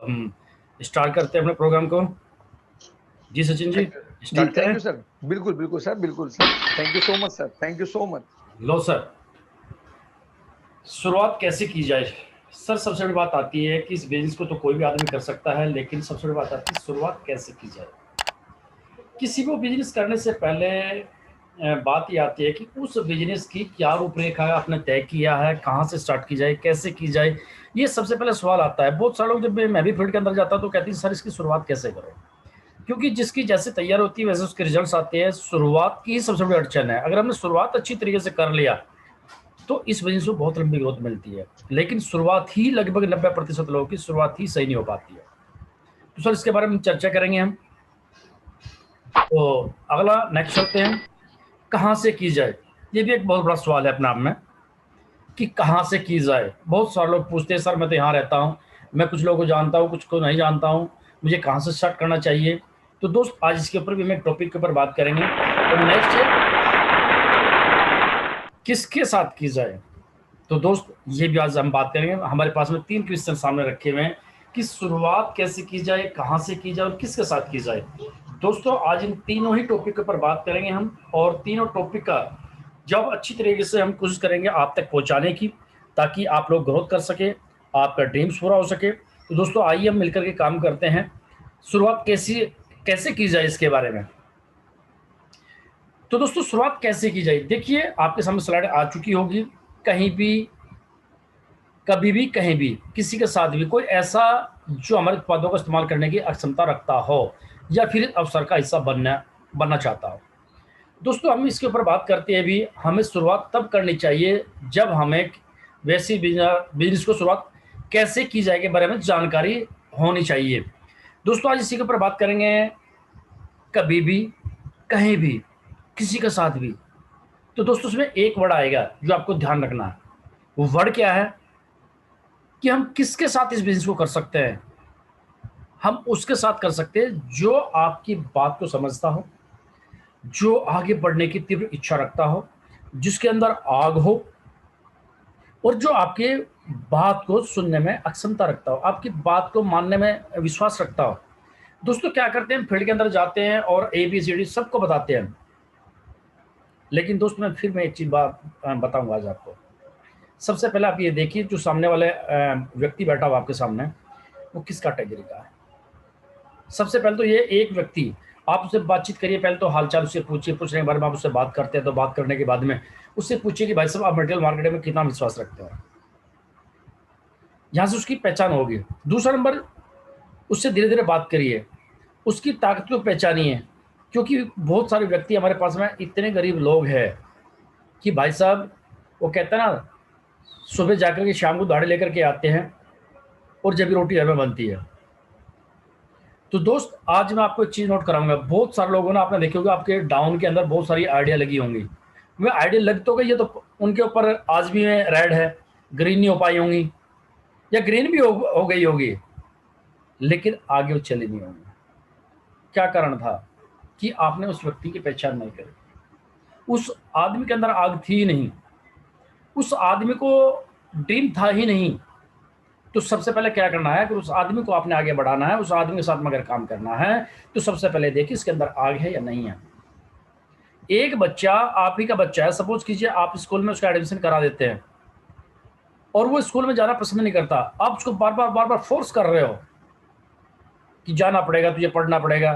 हम स्टार्ट करते हैं अपने प्रोग्राम को। जी सचिन जी, जी, स्टार्ट थैंक करें। You sir. बिल्कुल, बिल्कुल सर, बिल्कुल sir. Thank you so much sir, thank you so much. Low sir, शुरुआत कैसे की जाए। सर सबसे बड़ी बात आती है कि इस बिजनेस को तो कोई भी आदमी कर सकता है, लेकिन सबसे बड़ी बात आती है शुरुआत कैसे की जाए। किसी को बिजनेस करने से पहले बात ये आती है कि उस बिजनेस की क्या रूपरेखा आपने तय किया है, कहाँ से स्टार्ट की जाए, कैसे की जाए। ये सबसे पहले सवाल आता है। बहुत सारे लोग, जब मैं भी फील्ड के अंदर जाता हूँ तो कहती है सर इसकी शुरुआत कैसे करो, क्योंकि जिसकी जैसे तैयार होती है वैसे उसके रिजल्ट्स आते हैं। शुरुआत की ही सबसे बड़ी अड़चन है। अगर हमने शुरुआत अच्छी तरीके से कर लिया तो इस बिजनेस को बहुत लंबी ग्रोथ मिलती है, लेकिन शुरुआत ही लगभग 90% लोगों की शुरुआत ही सही नहीं हो पाती है। तो सर इसके बारे में चर्चा करेंगे हम। तो अगला नेक्स्ट चलते हैं, कहाँ से की जाए। ये भी एक बहुत बड़ा सवाल है अपने आप में कि कहाँ से की जाए। बहुत सारे लोग पूछते हैं सर मैं तो यहाँ रहता हूँ, मैं कुछ लोगों को जानता हूँ, कुछ को नहीं जानता हूँ, मुझे कहाँ से स्टार्ट करना चाहिए। तो दोस्त आज इसके ऊपर भी हम एक टॉपिक के ऊपर बात करेंगे। और नेक्स्ट है किसके साथ की जाए। तो दोस्त ये भी आज हम बात करेंगे। हमारे पास में 3 क्वेश्चन सामने रखे हुए हैं कि शुरुआत कैसे की जाए, कहाँ से की जाए और किसके साथ की जाए। दोस्तों आज इन तीनों ही टॉपिक के ऊपर बात करेंगे हम, और तीनों टॉपिक का जब अच्छी तरीके से हम कोशिश करेंगे आप तक पहुंचाने की, ताकि आप लोग ग्रोथ कर सके, आपका ड्रीम्स पूरा हो सके। तो दोस्तों आइए हम मिलकर के काम करते हैं। शुरुआत कैसी कैसे की जाए इसके बारे में। तो दोस्तों शुरुआत कैसे की जाए, देखिए आपके सामने स्लाइड आ चुकी होगी। कहीं भी, कभी भी, कहीं भी, किसी के साथ भी कोई ऐसा जो हमारे उत्पादों का इस्तेमाल करने की अक्षमता रखता हो या फिर अवसर का हिस्सा बनना चाहता हो। दोस्तों हम इसके ऊपर बात करते हैं भी, हमें शुरुआत तब करनी चाहिए जब हमें वैसी बिजनेस को शुरुआत कैसे की जाए के बारे में जानकारी होनी चाहिए। दोस्तों आज इसी के ऊपर बात करेंगे। कभी भी, कहीं भी, किसी के साथ भी। तो दोस्तों उसमें एक वर्ड आएगा जो आपको ध्यान रखना है। वो वर्ड क्या है कि हम किसके साथ इस बिजनेस को कर सकते हैं। हम उसके साथ कर सकते हैं जो आपकी बात को समझता हो, जो आगे बढ़ने की तीव्र इच्छा रखता हो, जिसके अंदर आग हो, और जो आपके बात को सुनने में अक्षमता रखता हो, आपकी बात को मानने में विश्वास रखता हो। दोस्तों क्या करते हैं, फील्ड के अंदर जाते हैं और ABCD सबको बताते हैं। लेकिन दोस्त मैं एक चीज बात बताऊंगा आज आपको। सबसे पहले आप ये देखिए जो सामने वाले व्यक्ति बैठा हुआ आपके सामने, वो किस कैटेगरी का है। सबसे पहले तो ये एक व्यक्ति, आप उससे बातचीत करिए। पहले तो हालचाल उससे पूछिए, पूछने के बारे में आप उससे बात करते हैं तो बात करने के बाद में उससे पूछिए कि भाई साहब आप मटेरियल मार्केट में कितना विश्वास रखते हो। यहाँ से उसकी पहचान होगी। दूसरा नंबर, उससे धीरे धीरे बात करिए, उसकी ताकत को पहचानिए। क्योंकि बहुत सारे व्यक्ति हमारे पास में इतने गरीब लोग हैं कि भाई साहब, वो कहते हैं ना, सुबह जाकर के शाम को दाढ़ी लेकर के आते हैं और जब भी रोटी घर में बनती है। तो दोस्त आज मैं आपको एक चीज नोट कराऊंगा। बहुत सारे लोगों ने, आपने देखे होगा आपके डाउन के अंदर बहुत सारी आइडिया लगी होंगी। वे आइडिया लग तो गई है, तो उनके ऊपर आज भी रेड है, ग्रीन नहीं हो पाई होंगी, या ग्रीन भी हो गई होगी, लेकिन आगे वो चली नहीं होंगी। क्या कारण था कि आपने उस व्यक्ति की पहचान नहीं करी। उस आदमी के अंदर आग थी ही नहीं, उस आदमी को ड्रीम था ही नहीं। तो सबसे पहले क्या करना है, अगर उस आदमी को आपने आगे बढ़ाना है, उस आदमी के साथ में अगर काम करना है, तो सबसे पहले देखिए इसके अंदर आग है या नहीं है। एक बच्चा, आप ही का बच्चा है, सपोज कीजिए आप स्कूल में उसका एडमिशन करा देते हैं और वो स्कूल में जाना पसंद नहीं करता। आप उसको बार बार फोर्स कर रहे हो कि जाना पड़ेगा, तुझे पढ़ना पड़ेगा,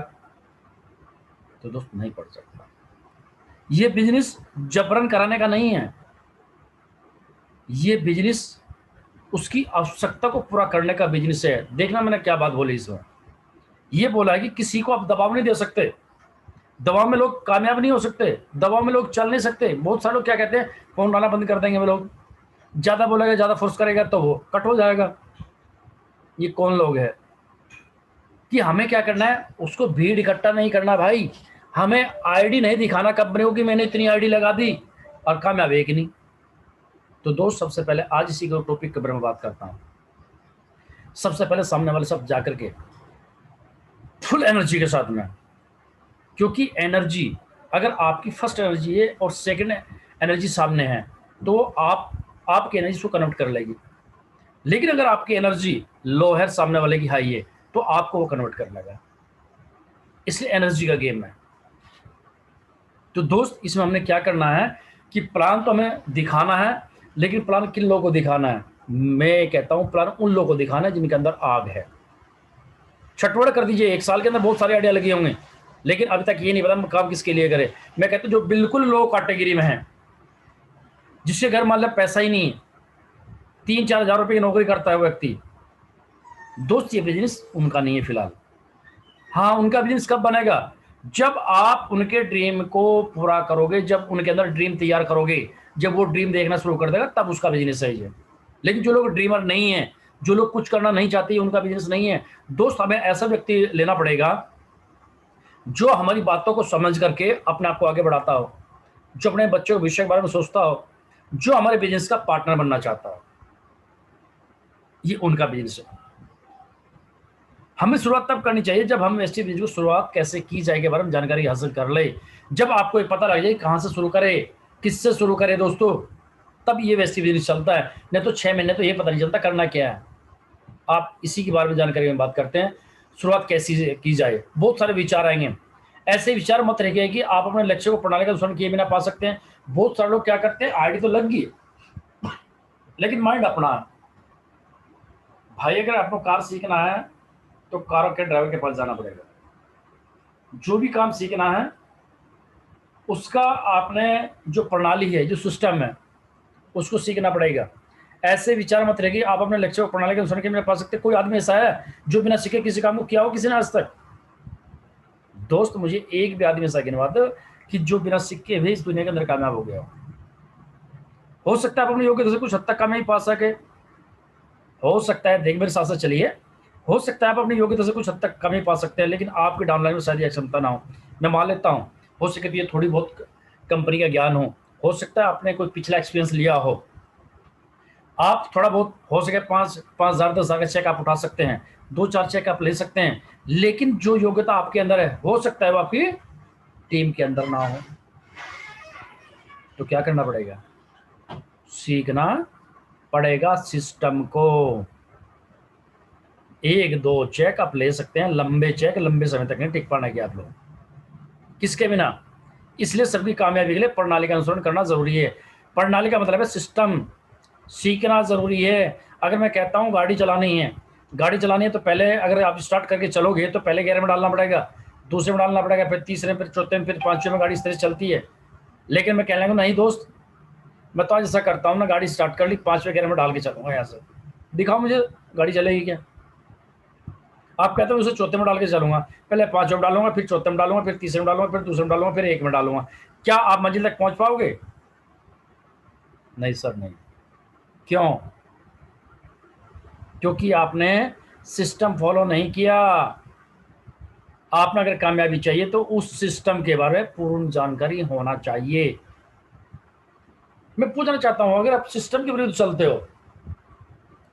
तो दोस्त नहीं पढ़ सकता। ये बिजनेस जबरन कराने का नहीं है। ये बिजनेस उसकी आवश्यकता को पूरा करने का बिजनेस है। देखना मैंने क्या बात बोली इसमें। ये बोला है कि किसी को आप दबाव नहीं दे सकते। दबाव में लोग कामयाब नहीं हो सकते, दबाव में लोग चल नहीं सकते। बहुत सारे लोग क्या कहते हैं, फोन उठाना बंद कर देंगे। वो लोग ज्यादा बोलेगा, ज्यादा फोर्स करेगा तो वो कट हो जाएगा। ये कौन लोग है कि हमें क्या करना है, उसको भीड़ इकट्ठा नहीं करना भाई। हमें आईडी नहीं दिखाना कंपनियों की, मैंने इतनी आईडी लगा दी और कामयाब एक नहीं। तो दोस्त सबसे पहले आज इसी को टॉपिक के बारे में बात करता हूं। सबसे पहले सामने वाले सब जाकर के फुल एनर्जी के साथ में, क्योंकि एनर्जी, अगर आपकी फर्स्ट एनर्जी है और सेकंड एनर्जी सामने है, तो आपकी एनर्जी को कनेक्ट कर लेगी। लेकिन अगर आपकी एनर्जी लो है, सामने वाले की हाई है, तो आपको वो कन्वर्ट कर लेगा। इसलिए एनर्जी का गेम है। तो दोस्त, इसमें हमने क्या करना है कि प्लान तो हमें दिखाना है, लेकिन प्लान किन लोगों को दिखाना है? मैं कहता हूं प्लान उन लोगों को दिखाना है जिनके अंदर आग है। छटवड़ कर दीजिए, 1 साल के अंदर बहुत सारे आइडिया लगे होंगे, लेकिन अभी तक ये नहीं पता काम किसके लिए करे। मैं कहता हूं जो बिल्कुल लो कैटेगरी में है, जिसके घर मान लो पैसा ही नहीं है, 3-4 हज़ार रुपए की नौकरी करता है वो व्यक्ति, दोस्त ये बिजनेस उनका नहीं है फिलहाल। हाँ, उनका बिजनेस कब बनेगा? जब आप उनके ड्रीम को पूरा करोगे, जब उनके अंदर ड्रीम तैयार करोगे, जब वो ड्रीम देखना शुरू कर देगा, तब उसका बिजनेस सही है। लेकिन जो लोग ड्रीमर नहीं है, जो लोग कुछ करना नहीं चाहते, उनका बिजनेस नहीं है। दोस्त, हमें ऐसा व्यक्ति लेना पड़ेगा जो हमारी बातों को समझ करके अपने आप को आगे बढ़ाता हो, जो अपने बच्चों के भविष्य के बारे में सोचता हो, जो हमारे बिजनेस का पार्टनर बनना चाहता हो। ये उनका बिजनेस है। हमें शुरुआत तब करनी चाहिए जब हम वेस्टी बिजनेस को शुरुआत कैसे की जाए के बारे में जानकारी हासिल कर ले। जब आपको ये पता लग जाए कहाँ से शुरू करे, किससे शुरू करे दोस्तों, तब ये वेस्टी बिजनेस चलता है। नहीं तो 6 महीने तो ये पता नहीं चलता करना क्या है। आप इसी के बारे में जानकारी में बात करते हैं, शुरुआत कैसी की जाए। बहुत सारे विचार आएंगे। ऐसे विचार मत रखिए कि आप अपने लक्ष्य को प्रणाली का अनुसरण किए बिना पा सकते हैं। बहुत सारे लोग क्या करते हैं, आईडी तो लग गई लेकिन माइंड अपना है। भाई, अगर आपको कार सीखना है तो कार के ड्राइवर के पास जाना पड़ेगा। जो भी काम सीखना है उसका आपने जो प्रणाली है, जो सिस्टम है, उसको सीखना पड़ेगा। ऐसे विचार मत रखिए आप अपने लक्ष्य को प्रणाली के अनुसार के मेरे पा सकते। कोई आदमी ऐसा है जो बिना सीखे किसी काम को किया हो किसी ने आज तक? दोस्त, मुझे एक भी आदमी ऐसा गिनवा दो कि जो बिना सीखे भी इस दुनिया के अंदर कामयाब हो गया हो सकता है आप अपनी योग्यता से कुछ हद तक कामयाबी पा सके, हो सकता है, देख मेरे साथ साथ चलिए, हो सकता है आप अपनी योग्यता से कुछ हद तक कमी पा सकते हैं, लेकिन आपके डाउनलाइन में शायद यह क्षमता ना हो। मैं मान लेता हूँ, हो सके तो ये थोड़ी बहुत कंपनी का ज्ञान हो सकता है आपने कोई पिछला एक्सपीरियंस लिया हो, आप थोड़ा बहुत हो सके 5,000 10,000 का चेक आप उठा सकते हैं, 2-4 चेक आप ले सकते हैं, लेकिन जो योग्यता आपके अंदर है हो सकता है वो आपकी टीम के अंदर ना हो। तो क्या करना पड़ेगा? सीखना पड़ेगा सिस्टम को। 1-2 चेक आप ले सकते हैं, लंबे चेक लंबे समय तक नहीं टिक पाना। आप लोग किसके बिना? इसलिए सबकी कामयाबी के लिए प्रणाली का अनुसरण करना जरूरी है। प्रणाली का मतलब है सिस्टम। सीखना जरूरी है। अगर मैं कहता हूँ गाड़ी चलानी है, तो पहले अगर आप स्टार्ट करके चलोगे तो पहले गियर में डालना पड़ेगा, दूसरे में डालना पड़ेगा, फिर तीसरे में, फिर चौथे में, फिर पांचवें में गाड़ी इस तरह चलती है। लेकिन मैं कहने लगा नहीं दोस्त, मैं तो आज ऐसा करता हूँ ना, गाड़ी स्टार्ट कर ली, 5वें गियर में डाल के चलूंगा। यहाँ से दिखाओ मुझे गाड़ी चलेगी क्या? आप कहते हो उसे चौथे में डाल के चलूंगा, पहले 5वें में डालूंगा, फिर चौथे में डालूंगा, फिर तीसरे में डालूंगा, फिर दूसरे में डालूंगा, फिर एक में डालूंगा। क्या आप मंजिल तक पहुंच पाओगे? नहीं सर, नहीं। क्यों? क्योंकि आपने सिस्टम फॉलो नहीं किया। आपने अगर कामयाबी चाहिए तो उस सिस्टम के बारे में पूर्ण जानकारी होना चाहिए। मैं पूछना चाहता हूं, अगर आप सिस्टम के विरुद्ध चलते हो,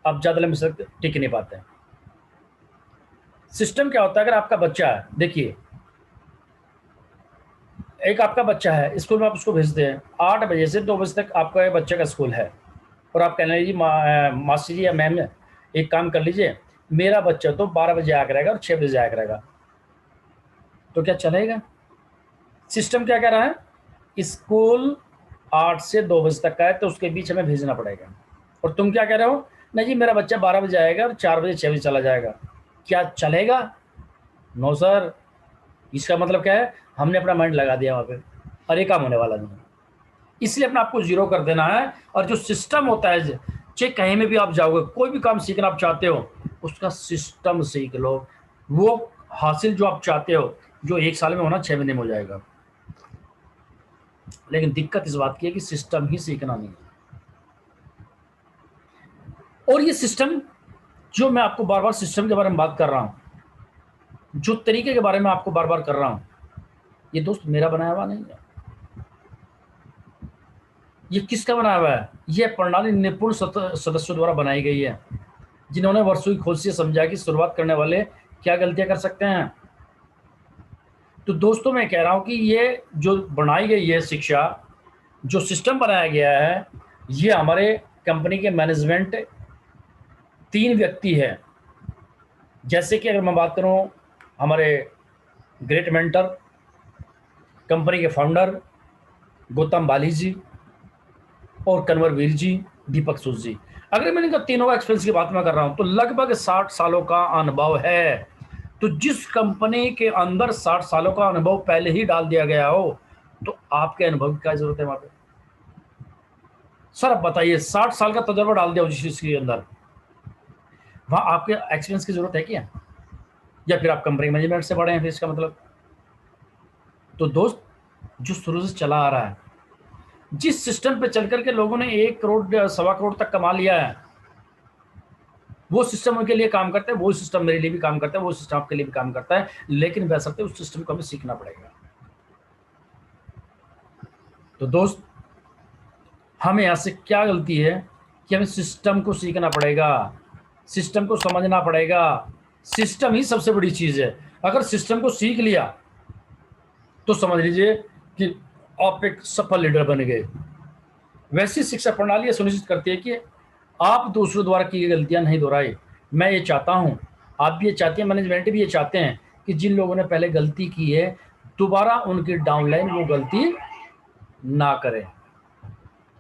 आप ज्यादा लंबे समय टिक नहीं पाते हैं। सिस्टम क्या होता है? अगर आपका बच्चा है, देखिए, एक आपका बच्चा है, स्कूल में आप उसको भेजते हैं, 8 बजे से 2 बजे तक आपका बच्चे का स्कूल है, और आप कहने लीजिए मास्टर जी या मैम, एक काम कर लीजिए, मेरा बच्चा तो 12 बजे आकर रहेगा और 6 बजे आकर रहेगा, तो क्या चलेगा? सिस्टम क्या कह रहा है? स्कूल 8 से 2 बजे तक का है, तो उसके बीच हमें भेजना पड़ेगा। और तुम क्या कह रहे हो? नहीं जी, मेरा बच्चा 12 बजे आएगा और 4 बजे 6 बजे चला जाएगा। क्या चलेगा? No sir. इसका मतलब क्या है? हमने अपना माइंड लगा दिया वहाँ पे, और ये काम होने वाला नहीं है। इसलिए अपने आप को जीरो कर देना है। और जो सिस्टम होता है, चाहे कहीं में भी आप जाओगे, कोई भी काम सीखना आप चाहते हो, उसका सिस्टम सीख लो। वो हासिल जो आप चाहते हो, जो 1 साल में होना 6 महीने में हो जाएगा। लेकिन दिक्कत इस बात की है कि सिस्टम ही सीखना नहीं है। और ये सिस्टम, जो मैं आपको बार बार सिस्टम के बारे में बात कर रहा हूं, जो तरीके के बारे में आपको बार बार कर रहा हूं, ये दोस्त मेरा बनाया हुआ नहीं है। ये किसका बनाया हुआ है? ये प्रणाली निपुण सदस्यों द्वारा बनाई गई है, जिन्होंने वर्षों की खोज से समझा कि शुरुआत करने वाले क्या गलतियां कर सकते हैं। तो दोस्तों, मैं कह रहा हूं कि ये जो बनाई गई है शिक्षा, जो सिस्टम बनाया गया है, ये हमारे कंपनी के मैनेजमेंट 3 व्यक्ति हैं, जैसे कि अगर मैं बात करूं हमारे ग्रेट मेंटर कंपनी के फाउंडर गौतम बाली जी और कन्वर वीर जी, दीपक सूद जी। अगर मैं इनका तीनों एक्सपीरियंस की बात मैं कर रहा हूं तो लगभग 60 सालों का अनुभव है। तो जिस कंपनी के अंदर 60 सालों का अनुभव पहले ही डाल दिया गया हो तो आपके अनुभव की क्या जरूरत है वहां पे? सर अब बताइए, 60 साल का तजुर्बा डाल दिया हो जिस चीज के अंदर, वहां आपके एक्सपीरियंस की जरूरत है क्या? या फिर आप कंपनी मैनेजमेंट से पढ़े हैं फिर इसका मतलब? तो दोस्त, जो शुरू से चला आ रहा है, जिस सिस्टम पे चल करके लोगों ने 1 करोड़ 1.25 करोड़ तक कमा लिया है, वो सिस्टम उनके लिए काम करता है, वो सिस्टम मेरे लिए भी काम करता है, वो सिस्टम आपके लिए भी काम करता है, लेकिन वैसे उस सिस्टम को हमें सीखना पड़ेगा। तो दोस्त, हमें यहां से क्या गलती है कि हमें सिस्टम को सीखना पड़ेगा, सिस्टम को समझना पड़ेगा। सिस्टम ही सबसे बड़ी चीज है। अगर सिस्टम को सीख लिया तो समझ लीजिए कि आप एक सफल लीडर बन गए। वैसी शिक्षा प्रणाली सुनिश्चित करती है कि आप दूसरों द्वारा की गई गलतियां नहीं दोहराए। मैं ये चाहता हूं, आप भी ये चाहते हैं, मैनेजमेंट भी ये चाहते हैं कि जिन लोगों ने पहले गलती की है दोबारा उनकी डाउनलाइन वो गलती ना करें।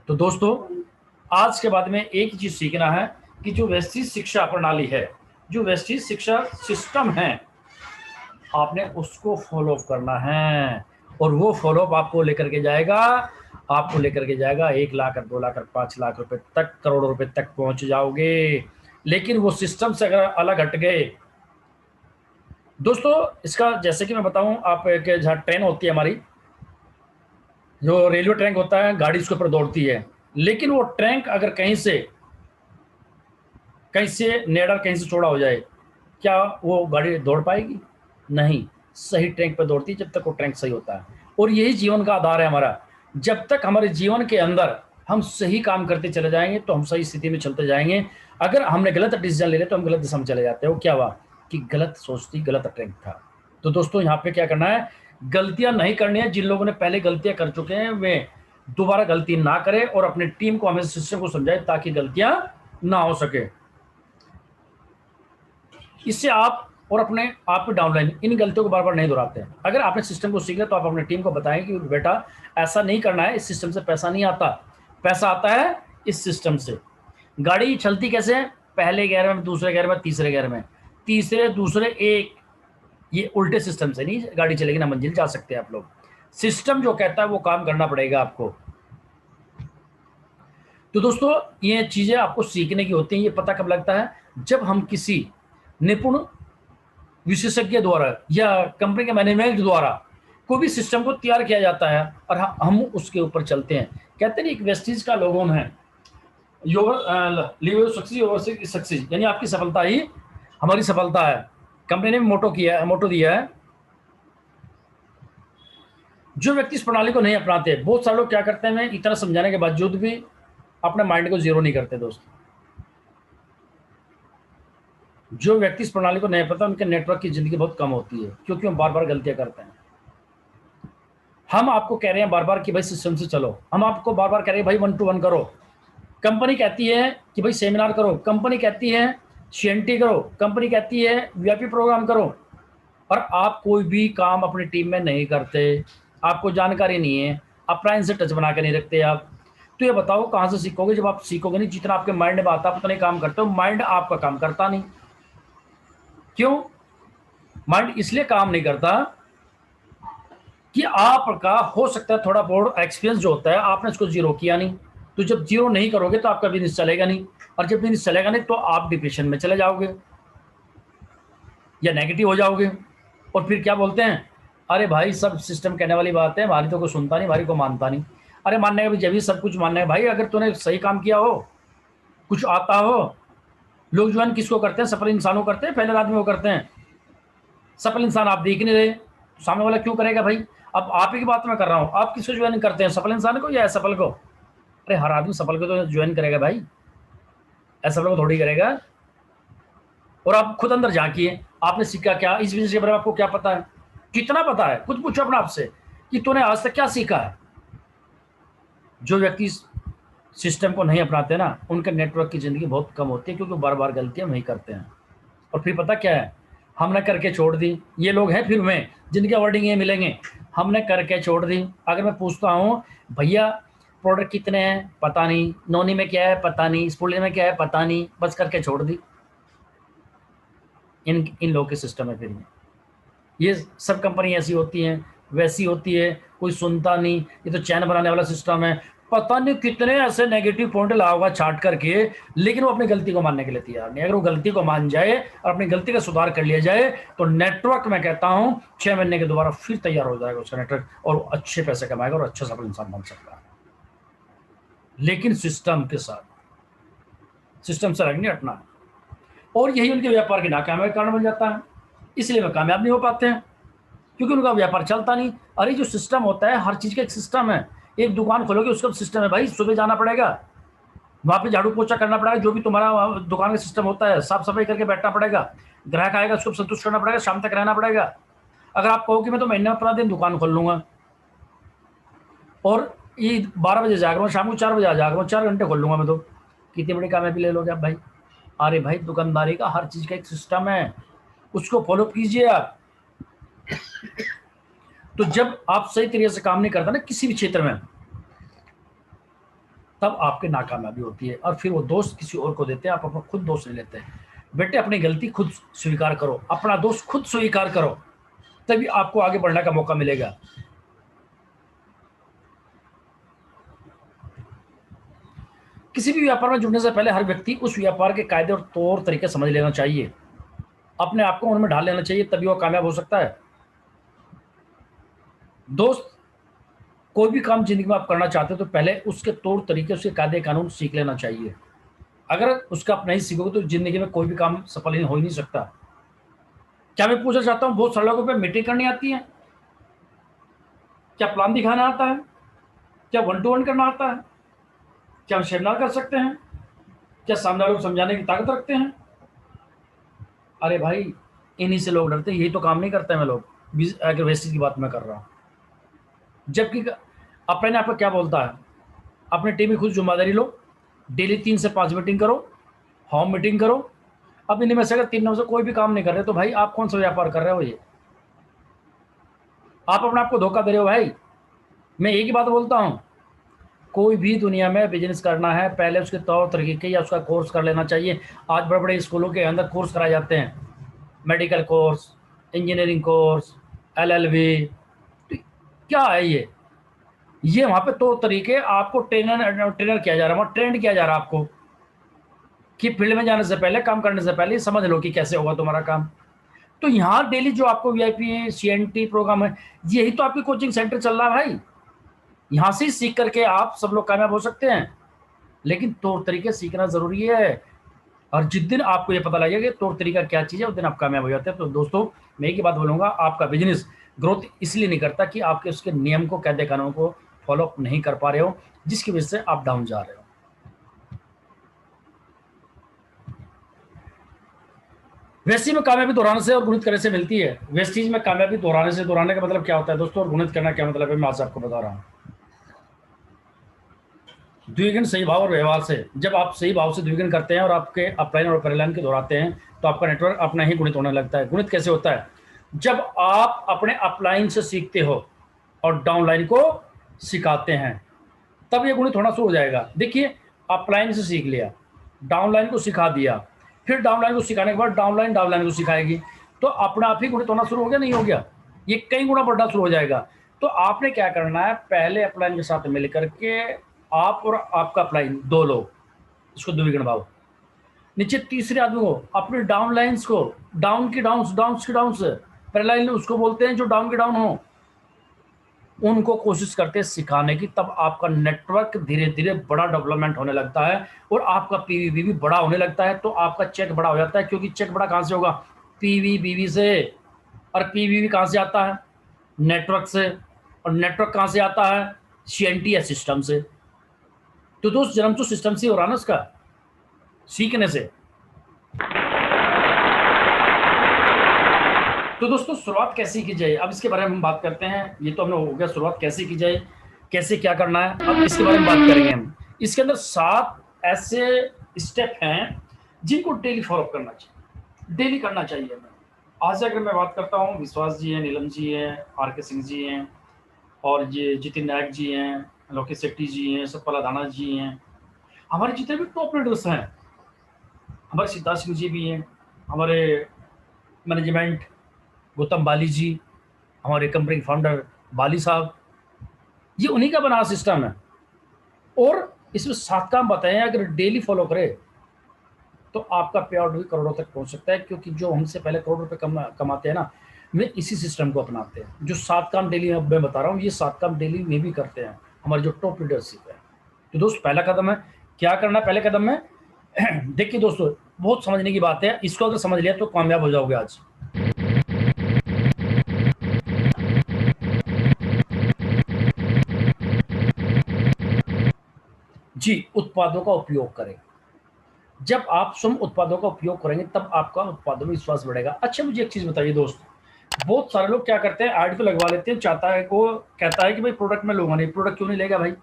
तो दोस्तों, आज के बाद में एक ही चीज सीखना है कि जो वैश्विक शिक्षा प्रणाली है, जो वैश्विक शिक्षा सिस्टम है, आपने उसको फॉलो करना है। और वो फॉलो आपको लेकर के जाएगा, आपको लेकर के जाएगा 1 लाख 2 लाख 5 लाख रुपए तक, करोड़ों रुपए तक पहुंच जाओगे। लेकिन वो सिस्टम से अगर अलग हट गए दोस्तों, इसका जैसे कि मैं बताऊं, आप जहाँ ट्रेन होती है हमारी, जो रेलवे ट्रैक होता है, गाड़ी उसके ऊपर दौड़ती है, लेकिन वो ट्रैक अगर कहीं से नेड़ा कहीं से चौड़ा हो जाए, क्या वो गाड़ी दौड़ पाएगी? नहीं। सही ट्रैक पर दौड़ती है जब तक वो ट्रैक सही होता है। और यही जीवन का आधार है हमारा। जब तक हमारे जीवन के अंदर हम सही काम करते चले जाएंगे तो हम सही स्थिति में चलते जाएंगे। अगर हमने गलत डिसीजन ले लिया तो हम गलत दिशा में चले जाते हैं। वो क्या हुआ कि गलत सोचती, गलत ट्रैक था। तो दोस्तों, यहाँ पे क्या करना है, गलतियां नहीं करनी है। जिन लोगों ने पहले गलतियां कर चुके हैं वे दोबारा गलती ना करें और अपनी टीम को, हमें सिस्टम को समझाए ताकि गलतियां ना हो सके। इससे आप और अपने आप डाउनलाइन इन गलतियों को बार बार नहीं दोहराते हैं। अगर आपने सिस्टम को सीख लिया तो आप अपनी टीम को बताएं कि बेटा ऐसा नहीं करना है, इस सिस्टम से पैसा नहीं आता, पैसा आता है इस सिस्टम से। गाड़ी चलती कैसे है? पहले गियर में, दूसरे गियर में, तीसरे गियर में, तीसरे दूसरे एक, ये उल्टे सिस्टम से नहीं गाड़ी चलेगी, ना मंजिल जा सकते हैं आप लोग। सिस्टम जो कहता है वो काम करना पड़ेगा आपको। तो दोस्तों, ये चीजें आपको सीखने की होती हैं। ये पता कब लगता है? जब हम किसी निपुण विशेषज्ञ द्वारा या कंपनी के मैनेजमेंट द्वारा कोई भी सिस्टम को तैयार किया जाता है और हम उसके ऊपर चलते हैं। कहते हैं एक वेस्टीज का लोगोन है, योर सक्सेस, यानी आपकी सफलता ही हमारी सफलता है। कंपनी ने मोटो दिया है। जो व्यक्ति इस प्रणाली को नहीं अपनाते, बहुत सारे लोग क्या करते हैं, इतना समझाने के बावजूद भी अपने माइंड को जीरो नहीं करते। दोस्तों, जो व्यक्ति इस प्रणाली को नहीं पता, उनके नेटवर्क की जिंदगी बहुत कम होती है, क्योंकि हम बार बार गलतियां करते हैं। हम आपको कह रहे हैं बार बार कि भाई सिस्टम से चलो, हम आपको बार बार कह रहे हैं भाई 1 to 1 करो। कंपनी कहती है कि भाई सेमिनार करो, कंपनी कहती है CNT करो, कंपनी कहती है VIP प्रोग्राम करो, और आप कोई भी काम अपनी टीम में नहीं करते। आपको जानकारी नहीं है, अपना इनसे टच बना के नहीं रखते आप। तो ये बताओ कहाँ से सीखोगे? जब आप सीखोगे नहीं, जितना आपके माइंड में आता है उतना ही काम करते हो। माइंड आपका काम करता नहीं। क्यों माइंड इसलिए काम नहीं करता कि आपका हो सकता है थोड़ा बहुत एक्सपीरियंस जो होता है आपने इसको जीरो किया नहीं। तो जब जीरो नहीं करोगे तो आपका बिजनेस चलेगा नहीं, और जब बिजनेस चलेगा नहीं तो आप डिप्रेशन में चले जाओगे या नेगेटिव हो जाओगे। और फिर क्या बोलते हैं, अरे भाई सब सिस्टम कहने वाली बात है, हमारी तो कोई सुनता नहीं, हमारी को मानता नहीं। अरे मानने का भी जब भी सब कुछ मानना है भाई, अगर तूने सही काम किया हो, कुछ आता हो। लोग ज्वाइन किसको करते हैं? सफल इंसानों करते हैं, पहले आदमी वो करते हैं। सफल इंसान आप देख नहीं रहे, सामने वाला क्यों करेगा भाई? अब आप ही की बात मैं कर रहा हूँ, आप किसको ज्वाइन करते हैं, सफल इंसान को या असफल को? अरे हर आदमी सफल को तो ज्वाइन करेगा भाई, असफल को थोड़ी करेगा। और आप खुद अंदर झांकिए, आपने सीखा क्या इस बिजनेस के बारे में? आपको क्या पता है? कितना पता है? खुद पूछो अपने आपसे कि तूने आज तक क्या सीखा है। जो व्यक्ति सिस्टम को नहीं अपनाते ना, उनके नेटवर्क की ज़िंदगी बहुत कम होती है, क्योंकि बार बार गलतियां वही करते हैं। और फिर पता क्या है, हमने करके छोड़ दी। ये लोग हैं फिर में जिनके वर्डिंग ये मिलेंगे, हमने करके छोड़ दी। अगर मैं पूछता हूँ भैया प्रोडक्ट कितने हैं, पता नहीं, नोनी में क्या है पता नहीं, स्पूली में क्या है पता नहीं, बस करके छोड़ दी। इन इन लोगों के सिस्टम है। फिर ये सब कंपनी ऐसी होती हैं, वैसी होती है, कोई सुनता नहीं। ये तो चैन बनाने वाला सिस्टम है, पता नहीं कितने ऐसे नेगेटिव पॉइंट ला होगा छाट करके, लेकिन वो अपनी गलती को मानने के लिए तैयार नहीं। अगर वो गलती को मान जाए और अपनी गलती का सुधार कर लिया जाए तो नेटवर्क, मैं कहता हूं 6 महीने के दोबारा फिर तैयार हो जाएगा उसका नेटवर्क, और वो अच्छे पैसे कमाएगा और अच्छा सफल इंसान बन सकता है। लेकिन सिस्टम के साथ, सिस्टम से अलग नहीं हटना। और यही उनके व्यापार के नाकामयाबी का कारण बन जाता है। इसलिए वे कामयाब नहीं हो पाते हैं, क्योंकि उनका व्यापार चलता नहीं। अरे जो सिस्टम होता है, हर चीज का एक सिस्टम है। एक दुकान खोलोगे उसका सिस्टम है भाई, सुबह जाना पड़ेगा, वहां पे झाड़ू पोछा करना पड़ेगा, जो भी तुम्हारा दुकान का सिस्टम होता है, साफ सफाई करके बैठना पड़ेगा, ग्राहक आएगा उसको संतुष्ट करना पड़ेगा, शाम तक रहना पड़ेगा। अगर आप कहो कि मैं तो महीने में 15 दिन दुकान खोल लूंगा और ये 12 बजे जाग रहा हूँ, शाम को 4 बजे आ जाग रहा हूँ, 4 घंटे खोल लूंगा मैं, तो कितनी बड़ी कामयाबी ले लोगे आप भाई। अरे भाई दुकानदारी का हर चीज का एक सिस्टम है, उसको फॉलो कीजिए आप। तो जब आप सही तरीके से काम नहीं करता ना किसी भी क्षेत्र में, तब आपकी नाकामयाबी होती है, और फिर वो दोस्त किसी और को देते हैं, आप अपना खुद दोष नहीं लेते। बेटे अपनी गलती खुद स्वीकार करो, अपना दोष खुद स्वीकार करो, तभी आपको आगे बढ़ने का मौका मिलेगा। किसी भी व्यापार में जुड़ने से पहले हर व्यक्ति उस व्यापार के कायदे और तौर तरीके समझ लेना चाहिए, अपने आप को उनमें ढाल लेना चाहिए, तभी वो कामयाब हो सकता है। दोस्त, कोई भी काम जिंदगी में आप करना चाहते हो तो पहले उसके तौर तरीके, उसके कायदे कानून सीख लेना चाहिए। अगर उसका आप नहीं सीखोगे तो जिंदगी में कोई भी काम सफल हो ही नहीं सकता। क्या मैं पूछना चाहता हूँ, बहुत सारे लोगों पे मीटिंग करनी आती है, क्या प्लान दिखाना आता है, क्या 1-to-1 करना आता है, क्या हम सेमिनार कर सकते हैं, क्या सामने वालों को समझाने की ताकत रखते हैं? अरे भाई इन्हीं से लोग डरते हैं, यही तो काम नहीं करते हैं लोग। अगर वेस्टेज की बात मैं कर रहा हूँ, जबकि अपने आप को क्या बोलता है, अपनी टीम की खुद जिम्मेदारी लो, डेली 3 से 5 मीटिंग करो, होम मीटिंग करो। अब इनमें से अगर 3 में से कोई भी काम नहीं कर रहे तो भाई आप कौन सा व्यापार कर रहे हो? ये आप अपने आप को धोखा दे रहे हो भाई। मैं एक ही बात बोलता हूँ, कोई भी दुनिया में बिजनेस करना है पहले उसके तौर तरीके या उसका कोर्स कर लेना चाहिए। आज बड़े बड़े स्कूलों के अंदर कोर्स कराए जाते हैं, medical course, engineering course, LLB। तो क्या है ये वहाँ पे तौर तरीके आपको ट्रेनर किया जा रहा है, वहाँ ट्रेंड किया जा रहा है आपको, कि फील्ड में जाने से पहले, काम करने से पहले समझ लो कि कैसे होगा तुम्हारा काम। तो यहाँ डेली जो आपको VIP CNT प्रोग्राम है, यही तो आपकी कोचिंग सेंटर चल रहा है भाई। यहाँ से ही सीख करके आप सब लोग कामयाब हो सकते हैं, लेकिन तौर तरीके सीखना जरूरी है। और जिस दिन आपको ये पता लगेगा कि तौर तरीका क्या चीज़ है, उस दिन आप कामयाब हो जाते हैं। तो दोस्तों मैं एक ही बात बोलूँगा, आपका बिजनेस ग्रोथ इसलिए नहीं करता कि आपके उसके नियम को, कायदे कानून को फॉलो नहीं कर पा रहे हो, जिसकी वजह से आप डाउन जा रहे हो। वेस्टीज में कामयाबी दोहराने से और गुणित करने से मिलती है। वेस्टीज में कामयाबी दोहराने से, दोहराने का मतलब क्या होता है दोस्तों, और गुणित करना क्या मतलब है, मैं आज आपको बता रहा हूँ। द्विगुण सही भाव और व्यवहार से, जब आप सही भाव से द्विगुण करते हैं और आपके अपलाइन और परिलाइन के दोहराते हैं तो आपका नेटवर्क अपना ही गुणित होने लगता है। गुणित कैसे होता है? जब आप अपने अपलाइन से सीखते हो और डाउनलाइन को सिखाते हैं, तब ये गुणित होना शुरू हो जाएगा। देखिए, अपलाइन से सीख लिया, डाउनलाइन को सिखा दिया, फिर डाउनलाइन को सिखाने के बाद डाउनलाइन डाउनलाइन को सिखाएगी, तो अपना आप ही गुणित होना शुरू हो गया, नहीं हो गया? ये कई गुना बढ़ना शुरू हो जाएगा। तो आपने क्या करना है, पहले अपलाइन के साथ मिल करके आप और आपका अपलाइन, दो लोग, इसको द्विगुण भाव। नीचे तीसरे आदमी को, अपने डाउन लाइन्स को, डाउन की डाउन्स, डाउन्स की डाउन्स, पैरेलल उसको बोलते हैं जो डाउन के डाउन हो, उनको कोशिश करते हैं सिखाने की। तब आपका नेटवर्क धीरे धीरे बड़ा डेवलपमेंट होने लगता है और आपका PVB भी बड़ा होने लगता है। तो आपका चेक बड़ा हो जाता है, क्योंकि चेक बड़ा कहाँ से होगा? PVBV से। और PVB कहाँ से आता है? नेटवर्क से। और नेटवर्क कहाँ से आता है? CNT या सिस्टम से। तो दोस्त जन्म तो सिस्टम से हो रहा ना, उसका सीखने से। तो दोस्तों शुरुआत कैसे की जाए, अब इसके बारे में हम बात करते हैं। ये तो हमने हो गया शुरुआत कैसे की जाए, कैसे क्या करना है, अब इसके बारे में बात करेंगे हम इसके अंदर 7 ऐसे स्टेप हैं जिनको डेली फॉलो करना चाहिए, डेली करना चाहिए हमें। आज अगर मैं बात करता हूँ, विश्वास जी हैं, नीलम जी हैं, आर के सिंह जी हैं, और ये जितिन नायक जी हैं, लोकेश शेट्टी जी हैं, सतपाल धाना जी हैं, हमारे जितने भी टॉप लीडर्स हैं, हमारे सिद्धार्थ सिंह जी भी हैं, हमारे मैनेजमेंट गौतम बाली जी, हमारे कंपनी फाउंडर बाली साहब, ये उन्हीं का बना सिस्टम है। और इसमें 7 काम बताए हैं, अगर डेली फॉलो करे तो आपका पे आउट भी करोड़ों तक पहुंच सकता है, क्योंकि जो हमसे पहले करोड़ रुपए कमाते हैं ना, वे इसी सिस्टम को अपनाते हैं। जो 7 काम डेली मैं बता रहा हूँ, ये 7 काम डेली वे भी करते हैं, हमारे जो टॉप लीडरशिप है। तो दोस्त, पहला कदम है, क्या करना है पहले कदम में? देखिए दोस्तों, बहुत समझने की बात है, इसको अगर समझ लिया तो कामयाब हो जाओगे आज। जी, उत्पादों का उपयोग करें। जब आप स्वयं उत्पादों का उपयोग करेंगे तब आपका उत्पादों में विश्वास बढ़ेगा। अच्छा, मुझे एक चीज बताइए दोस्त, बहुत सारे लोग क्या करते हैं, ऐड तो लगवा लेते हैं, चाहता है को कहता है कि भाई प्रोडक्ट मैं लूंगा नहीं। प्रोडक्ट क्यों नहीं लेगा भाई?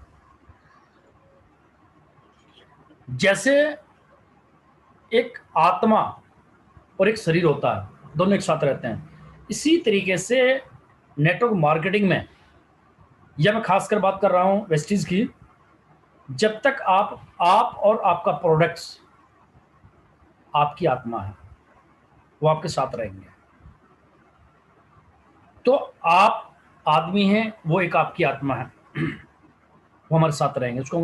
जैसे एक आत्मा और एक शरीर होता है, दोनों एक साथ रहते हैं, इसी तरीके से नेटवर्क मार्केटिंग में, या मैं खासकर बात कर रहा हूं वेस्टीज की, जब तक आप और आपका प्रोडक्ट्स आपकी आत्मा है, वो आपके साथ रहेंगे। तो आप आदमी हैं, वो एक आपकी आत्मा है, वो हमारे साथ रहेंगे। उसको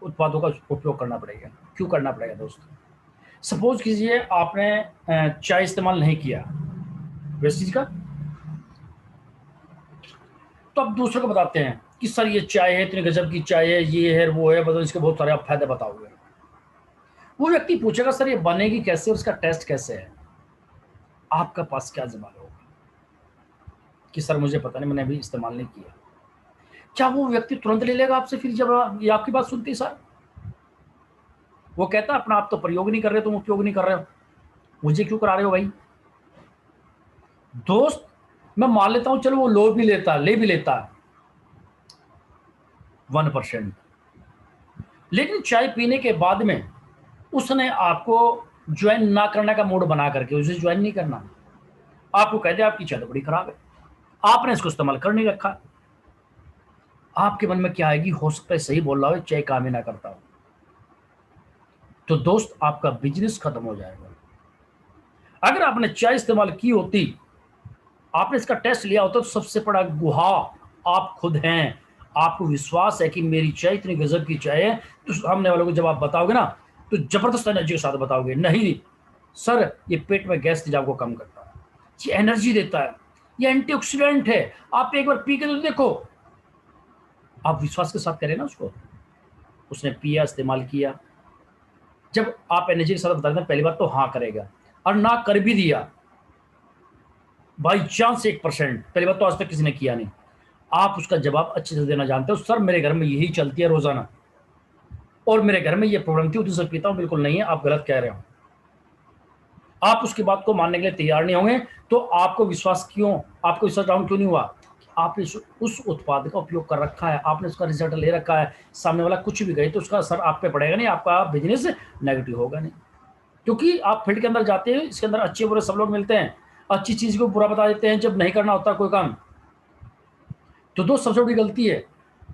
उत्पादों का उपयोग करना पड़ेगा। क्यों करना पड़ेगा दोस्त? सपोज कीजिए आपने चाय इस्तेमाल नहीं किया वेस्टीज का, तो आप दूसरों को बताते हैं कि सर ये चाय है, इतनी गजब की चाय है, ये है वो है, मतलब इसके बहुत सारे आप फायदे बताओगे। वो व्यक्ति पूछेगा सर ये बनेगी कैसे और इसका टेस्ट कैसे है? आपका पास क्या जवाब होगा कि सर मुझे पता नहीं, मैंने अभी इस्तेमाल नहीं किया। क्या वो व्यक्ति तुरंत ले लेगा आपसे फिर जब ये आपकी बात सुनती? सर वो कहता अपना आप तो प्रयोग नहीं कर रहे, तुम उपयोग नहीं कर रहे हो, मुझे क्यों करा रहे हो भाई? दोस्त, मैं मान लेता हूं, चलो वो ले भी लेता है 1%, लेकिन चाय पीने के बाद में उसने आपको ज्वाइन ना करने का मूड बना करके उसे ज्वाइन नहीं करना, आपको कह दे आपकी चाय तो बड़ी खराब है, आपने इसको इस्तेमाल कर नहीं रखा, आपके मन में क्या आएगी? हो सकता है सही बोल रहा हो, चाय काम ही ना करता हो। तो दोस्त, आपका बिजनेस खत्म हो जाएगा। अगर आपने चाय इस्तेमाल की होती, आपने इसका टेस्ट लिया होता, तो सबसे बड़ा गुहा आप खुद हैं। आपको विश्वास है कि मेरी चाय इतनी गजब की चाय है, तो सामने वालों को जब आप बताओगे ना, तो जबरदस्त एनर्जी के साथ बताओगे, नहीं सर ये पेट में गैस तेजाब को कम करता है, ये एनर्जी देता है, ये एंटीऑक्सीडेंट है, आप एक बार पी के तो देखो। आप विश्वास के साथ करें ना उसको, उसने पिया, इस्तेमाल किया, जब आप एनर्जी के साथ बता दें, पहली बात तो हाँ करेगा, और ना कर भी दिया बाई चांस 1%, पहली बात तो आज तक किसी ने किया नहीं, आप उसका जवाब अच्छे से देना जानते हो, सर मेरे घर में यही चलती है रोजाना, और मेरे घर में ये प्रॉब्लम थी, उसी से पीता हूं, बिल्कुल नहीं है, आप गलत कह रहे हो। आप उसकी बात को मानने के लिए तैयार नहीं होंगे, तो आपको विश्वास डाउन क्यों नहीं हुआ? आपने उस उत्पाद का उपयोग कर रखा है, आपने उसका रिजल्ट ले रखा है, सामने वाला कुछ भी गए तो उसका असर आप पे पड़ेगा नहीं, आपका बिजनेस नेगेटिव होगा नहीं। क्योंकि आप फील्ड के अंदर जाते हैं, इसके अंदर अच्छे बुरे सब लोग मिलते हैं, अच्छी चीज को बुरा बता देते हैं जब नहीं करना होता कोई काम। तो दोस्त, सबसे बड़ी गलती है,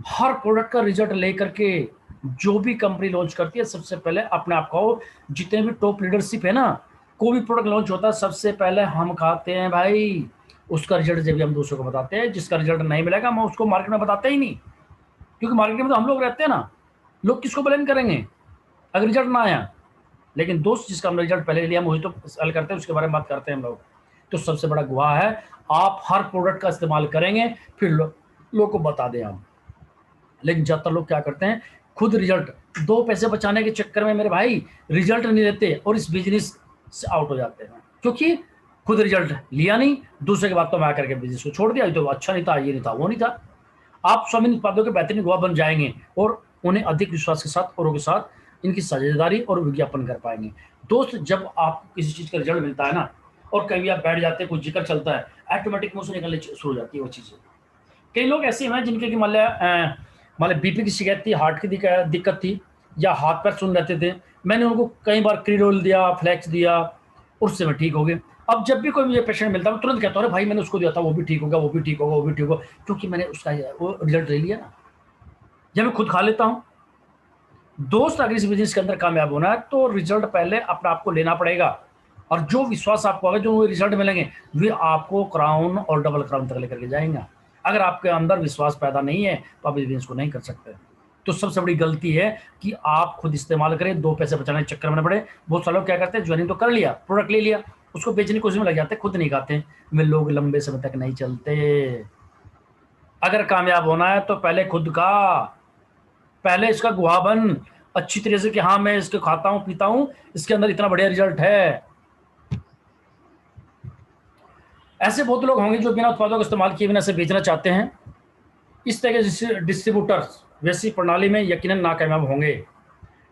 हर प्रोडक्ट का रिजल्ट लेकर के जो भी कंपनी लॉन्च करती है, सबसे पहले अपने आप खाओ। जितने भी टॉप लीडरशिप है ना, कोई भी प्रोडक्ट लॉन्च होता है, सबसे पहले हम खाते हैं भाई, उसका रिजल्ट जब भी हम दूसरों को बताते हैं। जिसका रिजल्ट नहीं मिलेगा हम उसको मार्केट में बताते ही नहीं, क्योंकि मार्केट में तो हम लोग रहते हैं ना, लोग किसको ब्लेम करेंगे अगर रिजल्ट ना आया। लेकिन दोस्त, जिसका हम रिजल्ट पहले लिया, मुझे तो हल करते हैं, उसके बारे में बात करते हैं हम लोग। तो सबसे बड़ा गुहा है, आप हर प्रोडक्ट का इस्तेमाल करेंगे, फिर लोग को बता दें हम। लेकिन ज्यादातर लोग क्या करते हैं, खुद रिजल्ट, 2 पैसे बचाने के चक्कर में मेरे भाई रिजल्ट नहीं लेते और इस बिजनेस से आउट हो जाते हैं, क्योंकि खुद रिजल्ट लिया नहीं, दूसरे के बाद तो मैं आकर के बिजनेस को छोड़ दिया, तो अच्छा नहीं था, ये नहीं था, वो नहीं था। आप स्वामी उत्पादों के बेहतरीन गवाह बन जाएंगे और उन्हें अधिक विश्वास के साथ औरों के साथ इनकी साझेदारी और विज्ञापन कर पाएंगे। दोस्त, जब आपको किसी चीज का रिजल्ट मिलता है ना, और कभी आप बैठ जाते हैं, कुछ जिक्र चलता है, ऑटोमेटिक मुंह से निकलने शुरू हो जाती है वो चीजें। कई लोग ऐसे हैं जिनके कि मान लिया मतलब बीपी की शिकायत थी, हार्ट की दिक्कत थी, या हाथ पैर सुन रहते थे, मैंने उनको कई बार क्रीडोल दिया, फ्लैक्स दिया, उससे मैं ठीक हो गए। अब जब भी कोई मुझे पेशेंट मिलता है, मैं तुरंत कहता हूँ, अरे भाई मैंने उसको दिया था, वो भी ठीक होगा, वो भी ठीक होगा, वो भी ठीक होगा, क्योंकि मैंने उसका वो रिजल्ट ले लिया ना, या मैं खुद खा लेता हूँ। दोस्त अगर इस बिजनेस के अंदर कामयाब होना है तो रिजल्ट पहले अपने आप को लेना पड़ेगा, और जो विश्वास आपको आगे, जो रिजल्ट मिलेंगे, वे आपको क्राउन और डबल क्राउन तक लेकर के जाएंगे। अगर आपके अंदर विश्वास पैदा नहीं है तो आप इस बिजनेस को नहीं कर सकते। तो सबसे बड़ी गलती है कि आप खुद इस्तेमाल करें, दो पैसे बचाने के चक्कर में न पड़े। बहुत सारे लोग क्या करते हैं, ज्वाइनिंग तो कर लिया, प्रोडक्ट ले लिया, उसको बेचने की कोशिश में लग जाते हैं, खुद नहीं खाते, वे लोग लंबे समय तक नहीं चलते। अगर कामयाब होना है तो पहले खुद का, पहले इसका गुहा बन अच्छी तरह से कि हाँ मैं इसको खाता हूं पीता हूं, इसके अंदर इतना बढ़िया रिजल्ट है। ऐसे बहुत लोग होंगे जो बिना उत्पादों का इस्तेमाल किए बिना से बेचना चाहते हैं। इस तरह के डिस्ट्रीब्यूटर्स वैसी प्रणाली में यकीनन नाकामयाब होंगे,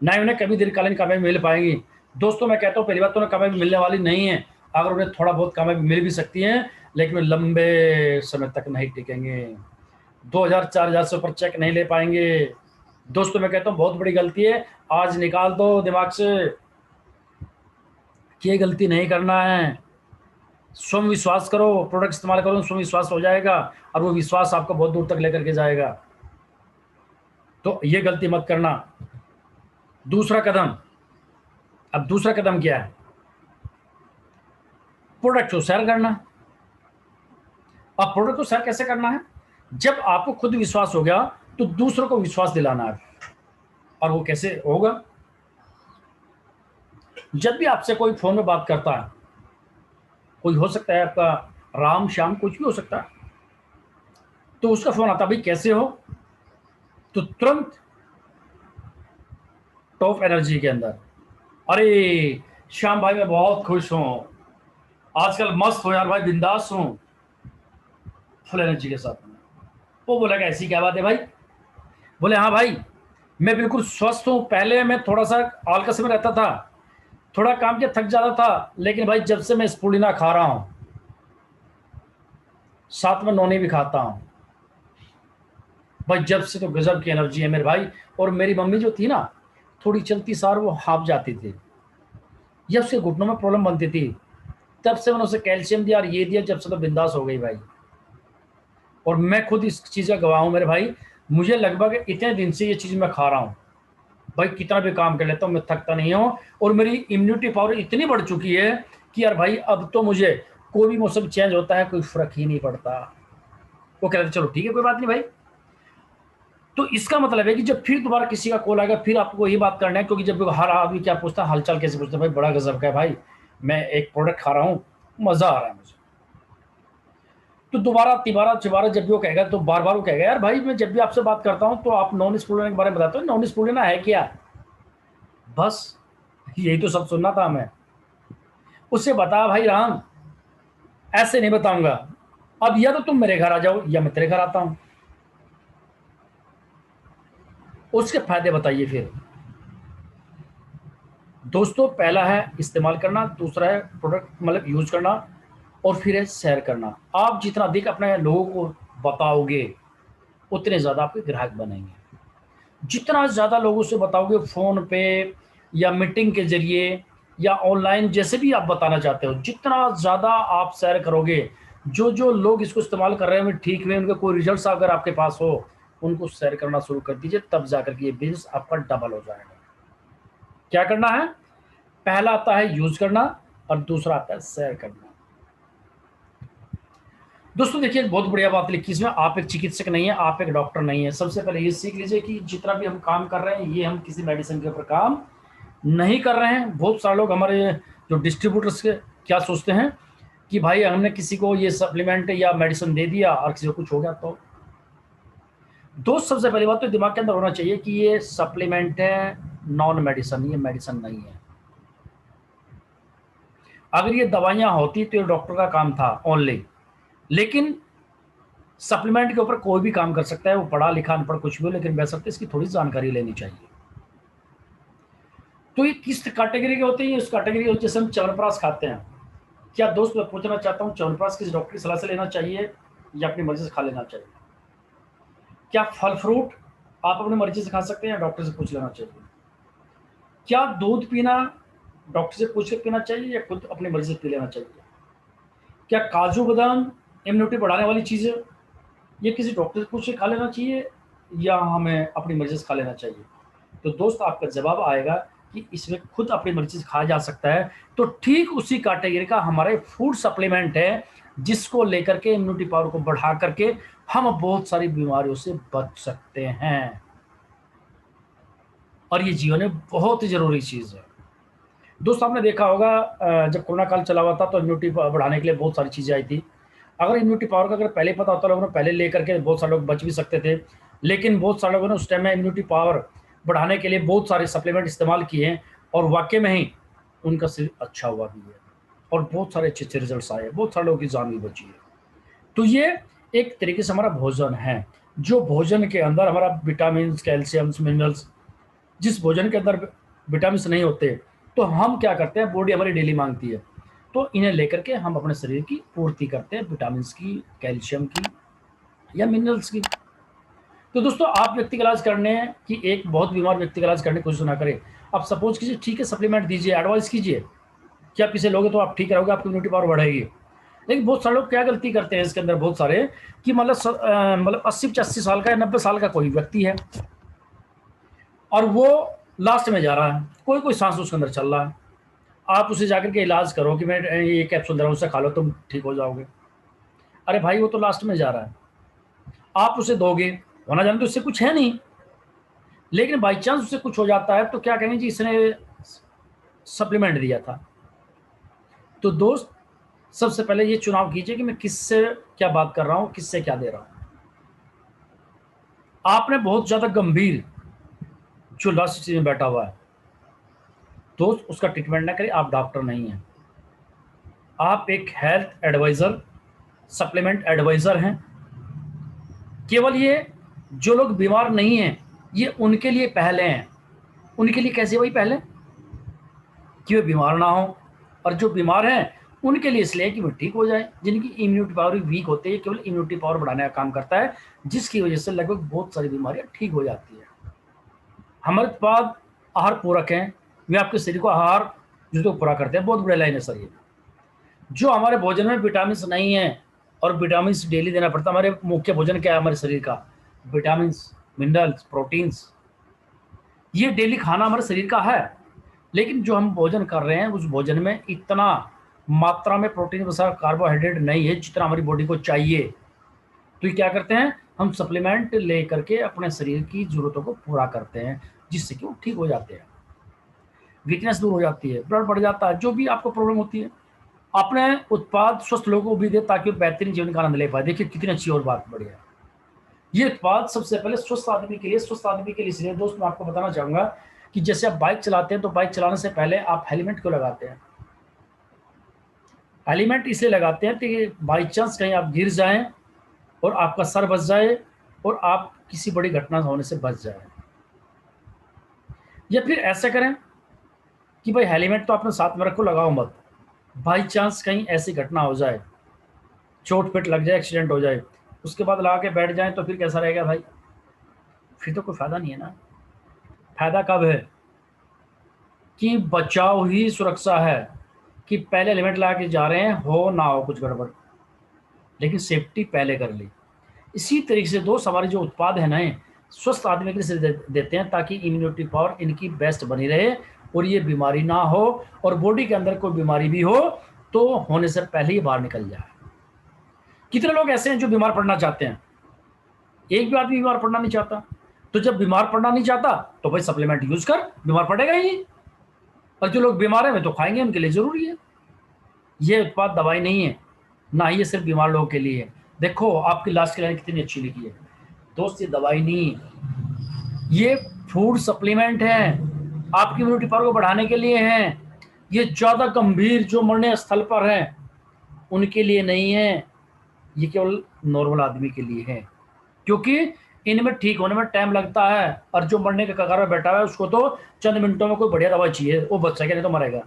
ना ही उन्हें कभी दीर्घकालीन कामयाबी मिल पाएंगी। दोस्तों मैं कहता हूँ, पहली बात तो उन्हें कामयाबी मिलने वाली नहीं है। अगर उन्हें थोड़ा बहुत कामयाबी मिल भी सकती है, लेकिन वे लंबे समय तक नहीं टिकेंगे, 2000 4000 से ऊपर चेक नहीं ले पाएंगे। दोस्तों मैं कहता हूँ बहुत बड़ी गलती है, आज निकाल दो दिमाग से कि ये गलती नहीं करना है। स्वयं विश्वास करो, प्रोडक्ट इस्तेमाल करो, स्वयं विश्वास हो जाएगा, और वो विश्वास आपको बहुत दूर तक लेकर के जाएगा। तो ये गलती मत करना। दूसरा कदम, अब दूसरा कदम क्या है? प्रोडक्ट को शेयर करना। अब प्रोडक्ट को शेयर कैसे करना है? जब आपको खुद विश्वास हो गया तो दूसरों को विश्वास दिलाना है। और वो कैसे होगा? जब भी आपसे कोई फोन में बात करता है, कोई हो सकता है आपका राम श्याम, कुछ भी हो सकता है, तो उसका फोन आता, भाई कैसे हो, तो तुरंत टॉप एनर्जी के अंदर, अरे श्याम भाई मैं बहुत खुश हूं, आजकल मस्त हो यार भाई, बिंदास हूं, फुल एनर्जी के साथ। वो बोला कि ऐसी क्या बात है भाई? बोले हाँ भाई, मैं बिल्कुल स्वस्थ हूं, पहले मैं थोड़ा सा आलकस में रहता था, थोड़ा काम के थक जाता था, लेकिन भाई जब से मैं स्पूलिना खा रहा हूं, साथ में नोनी भी खाता हूं, भाई जब से तो गजब की एनर्जी है मेरे भाई। और मेरी मम्मी जो थी ना, थोड़ी चलती सार वो हाफ जाती थी, या उसके घुटनों में प्रॉब्लम बनती थी, तब से मैंने उसे कैल्शियम दिया और ये दिया, जब से तो बिंदास हो गई भाई। और मैं खुद इस चीज़ का गवाह हूँ मेरे भाई, मुझे लगभग इतने दिन से ये चीज़ मैं खा रहा हूँ भाई, कितना भी काम कर लेता हूँ मैं थकता नहीं हूँ, और मेरी इम्यूनिटी पावर इतनी बढ़ चुकी है कि यार भाई अब तो मुझे कोई भी मौसम चेंज होता है कोई फर्क ही नहीं पड़ता। वो कह रहे थे चलो ठीक है कोई बात नहीं भाई। तो इसका मतलब है कि जब फिर दोबारा किसी का कॉल आएगा, फिर आपको यही बात करना है, क्योंकि जब हर आदमी क्या पूछता है, हालचाल कैसे पूछता है, भाई बड़ा गजब का है भाई, मैं एक प्रोडक्ट खा रहा हूँ, मजा आ रहा है मुझे। तो दोबारा तिबारा चिबारा जब भी वो कहेगा तो बार बार वो कहेगा, यार भाई मैं जब भी आपसे बात करता हूँ तो आप नॉन स्पूलेना के बारे में बताते हो, नॉन स्पूलेना है क्या? बस यही तो सब सुनना था हमें। उससे बता भाई राम, ऐसे नहीं बताऊंगा, अब या तो तुम मेरे घर आ जाओ या मैं तेरे घर आता हूं, उसके फायदे बताइए फिर। दोस्तों पहला है इस्तेमाल करना, दूसरा है प्रोडक्ट मतलब यूज करना, और फिर है शेयर करना। आप जितना अधिक अपने लोगों को बताओगे उतने ज्यादा आपके ग्राहक बनेंगे। जितना ज्यादा लोगों से बताओगे, फोन पे या मीटिंग के जरिए या ऑनलाइन, जैसे भी आप बताना चाहते हो, जितना ज्यादा आप शेयर करोगे, जो जो लोग इसको इस्तेमाल कर रहे हैं ठीक में, उनके कोई रिजल्ट्स अगर आपके पास हो, उनको शेयर करना शुरू कर दीजिए, तब जाकर के ये बिजनेस आपका डबल हो जाएगा। क्या करना है? पहला आता है यूज करना, और दूसरा आता है शेयर करना। दोस्तों देखिए एक बहुत बढ़िया बात लिखी इसमें, आप एक चिकित्सक नहीं है, आप एक डॉक्टर नहीं है। सबसे पहले ये सीख लीजिए कि जितना भी हम काम कर रहे हैं, ये हम किसी मेडिसिन के ऊपर काम नहीं कर रहे हैं। बहुत सारे लोग हमारे जो डिस्ट्रीब्यूटर्स के क्या सोचते हैं कि भाई हमने किसी को ये सप्लीमेंट या मेडिसिन दे दिया और किसी को कुछ हो गया। तो दोस्त सबसे पहली बात तो दिमाग के अंदर होना चाहिए कि ये सप्लीमेंट है, नॉन मेडिसिन, ये मेडिसिन नहीं है। अगर ये दवाइयां होती तो ये डॉक्टर का काम था ओनली, लेकिन सप्लीमेंट के ऊपर कोई भी काम कर सकता है, वो पढ़ा लिखा अनपढ़ कुछ भी हो, लेकिन वैसे इसकी थोड़ी जानकारी लेनी चाहिए। तो ये किस कैटेगरी के होते हैं? इस कैटेगरी होते जैसे हम च्यवनप्राश खाते हैं। क्या दोस्त मैं पूछना चाहता हूँ, च्यवनप्राश किस डॉक्टर की सलाह से लेना चाहिए या अपनी मर्जी से खा लेना चाहिए? क्या फल फ्रूट आप अपनी मर्जी से खा सकते हैं या डॉक्टर से पूछ लेना चाहिए। क्या दूध पीना डॉक्टर से पूछ के पीना चाहिए या खुद अपनी मर्जी से पी लेना चाहिए? क्या काजू बादाम इम्यूनिटी बढ़ाने वाली चीज़ है, ये किसी डॉक्टर से पूछ के खा लेना चाहिए या हमें अपनी मर्जी से खा लेना चाहिए? तो दोस्त आपका जवाब आएगा कि इसमें खुद अपनी मर्जी से खाया जा सकता है। तो ठीक उसी कैटेगरी का हमारा फूड सप्लीमेंट है, जिसको लेकर के इम्यूनिटी पावर को बढ़ा करके हम बहुत सारी बीमारियों से बच सकते हैं, और ये जीवन में बहुत ही ज़रूरी चीज़ है। दोस्त आपने देखा होगा जब कोरोना काल चला हुआ था तो इम्यूनिटी बढ़ाने के लिए बहुत सारी चीज़ें आई थी। अगर इम्यूनिटी पावर का अगर पहले पता होता, लोगों ने पहले लेकर के बहुत सारे लोग बच भी सकते थे। लेकिन बहुत सारे लोगों ने उस टाइम में इम्यूनिटी पावर बढ़ाने के लिए बहुत सारे सप्लीमेंट इस्तेमाल किए हैं, और वाक़ई में ही उनका शरीर अच्छा हुआ भी है, और बहुत सारे अच्छे-अच्छे रिज़ल्ट्स आए हैं, बहुत सारे लोगों की जान भी बची है। तो ये एक तरीके से हमारा भोजन है, जो भोजन के अंदर हमारा विटामिन्स, कैल्शियम्स, मिनरल्स, जिस भोजन के अंदर विटामिन्स नहीं होते, तो हम क्या करते हैं, बॉडी हमारी डेली माँगती है, तो इन्हें लेकर के हम अपने शरीर की पूर्ति करते हैं, विटामिन्स की, कैल्शियम की या मिनरल्स की। तो दोस्तों आप व्यक्ति का इलाज करने हैं कि एक बहुत बीमार व्यक्ति का इलाज करने की कोशिश ना करें। आप सपोज़ कीजिए ठीक है, सप्लीमेंट दीजिए, एडवाइस कीजिए कि आप इसे लोगे तो आप ठीक रहोगे, आपकी इम्यूनिटी पावर बढ़ेगी। लेकिन बहुत सारे लोग क्या गलती करते हैं इसके अंदर, बहुत सारे कि मतलब 80-85 साल का या 90 साल का कोई व्यक्ति है और वो लास्ट में जा रहा है, कोई सांस उसके अंदर चल रहा है। आप उसे जाकर के इलाज करो कि मैं ये कैप्सूल दे रहा हूँ, उसे खा लो, तुम ठीक हो जाओगे। अरे भाई, वो तो लास्ट में जा रहा है, आप उसे दोगे, होना जाने तो इससे कुछ है नहीं। लेकिन बाई चांस उससे कुछ हो जाता है तो क्या कहेंगे जी, इसने सप्लीमेंट दिया था। तो दोस्त सबसे पहले ये चुनाव कीजिए कि मैं किससे क्या बात कर रहा हूँ, किससे क्या दे रहा हूँ। आपने बहुत ज़्यादा गंभीर जो लास्ट स्टेज में बैठा हुआ है, दोस्त उसका ट्रीटमेंट ना करें, आप डॉक्टर नहीं हैं, आप एक हेल्थ एडवाइज़र, सप्लीमेंट एडवाइज़र हैं। केवल ये जो लोग बीमार नहीं हैं, ये उनके लिए पहले हैं। उनके लिए कैसे भाई पहले? कि वे बीमार ना हों, और जो बीमार हैं उनके लिए इसलिए कि वो ठीक हो जाए। जिनकी इम्यूनिटी पावर वीक होती है, केवल इम्यूनिटी पावर बढ़ाने का काम करता है, जिसकी वजह से लगभग बहुत सारी बीमारियां ठीक हो जाती है। हमारे उत्पाद आहार पूरक हैं, वे आपके शरीर को आहार जो पूरा करते हैं। बहुत बड़े लाइन है सर ये। जो हमारे भोजन में विटामिन नहीं है, और विटामिन डेली देना पड़ता है। हमारे मुख्य भोजन क्या है हमारे शरीर का? विटामिन, मिनरल्स, प्रोटीन्स, ये डेली खाना हमारे शरीर का है। लेकिन जो हम भोजन कर रहे हैं उस भोजन में इतना मात्रा में प्रोटीन वसा कार्बोहाइड्रेट नहीं है जितना हमारी बॉडी को चाहिए। तो ये क्या करते हैं, हम सप्लीमेंट ले करके अपने शरीर की ज़रूरतों को पूरा करते हैं, जिससे कि वो ठीक हो जाते हैं, वीकनेस दूर हो जाती है, ब्लड बढ़ जाता है, जो भी आपको प्रॉब्लम होती है। अपने उत्पाद स्वस्थ लोगों को भी दे ताकि वो बेहतरीन जीवन का आनंद ले पाए। देखिए कितनी अच्छी और बात बढ़िया। ये उत्पाद सबसे पहले स्वस्थ आदमी के लिए, स्वस्थ आदमी के लिए इसलिए दोस्त मैं आपको बताना चाहूँगा कि जैसे आप बाइक चलाते हैं तो बाइक चलाने से पहले आप हेलमेट क्यों लगाते हैं? हेलमेट इसलिए लगाते हैं कि बाई चांस कहीं आप गिर जाएं और आपका सर बच जाए और आप किसी बड़ी घटना होने से बच जाए। या फिर ऐसा करें कि भाई हेलमेट तो आपने साथ में रखो, लगाओ मत, बाई चांस कहीं ऐसी घटना हो जाए, चोट फिट लग जाए, एक्सीडेंट हो जाए, उसके बाद लगा के बैठ जाएं तो फिर कैसा रहेगा भाई? फिर तो कोई फायदा नहीं है ना। फायदा कब है कि बचाव ही सुरक्षा है, कि पहले हेलमेट लगा के जा रहे हैं, हो ना हो कुछ गड़बड़, लेकिन सेफ्टी पहले कर ली। इसी तरीके से दोस्त हमारे जो उत्पाद है नए, स्वस्थ आदमी के लिए देते हैं ताकि इम्यूनिटी पावर इनकी बेस्ट बनी रहे और ये बीमारी ना हो, और बॉडी के अंदर कोई बीमारी भी हो तो होने से पहले ही बाहर निकल जाए। कितने लोग ऐसे हैं जो बीमार पड़ना चाहते हैं? एक भी आदमी बीमार पड़ना नहीं चाहता। तो जब बीमार पड़ना नहीं चाहता तो भाई सप्लीमेंट यूज कर, बीमार पड़ेगा ही नहीं। और जो लोग बीमार हैं वे तो खाएंगे, उनके लिए जरूरी है। ये उत्पाद दवाई नहीं है, ना ही ये सिर्फ बीमार लोगों के लिए है। देखो आपकी लास्ट की लाइन कितनी अच्छी लिखी है दोस्त, ये दवाई नहीं है, ये फूड सप्लीमेंट है, आपकी इम्यूनिटी पावर को बढ़ाने के लिए हैं। ये ज़्यादा गंभीर जो मरने स्थल पर हैं उनके लिए नहीं है, ये केवल नॉर्मल आदमी के लिए है, क्योंकि इनमें ठीक होने में टाइम लगता है, और जो मरने के कगार में बैठा हुआ है उसको तो चंद मिनटों में कोई बढ़िया दवा चाहिए, वो बच सके, नहीं तो मरेगा।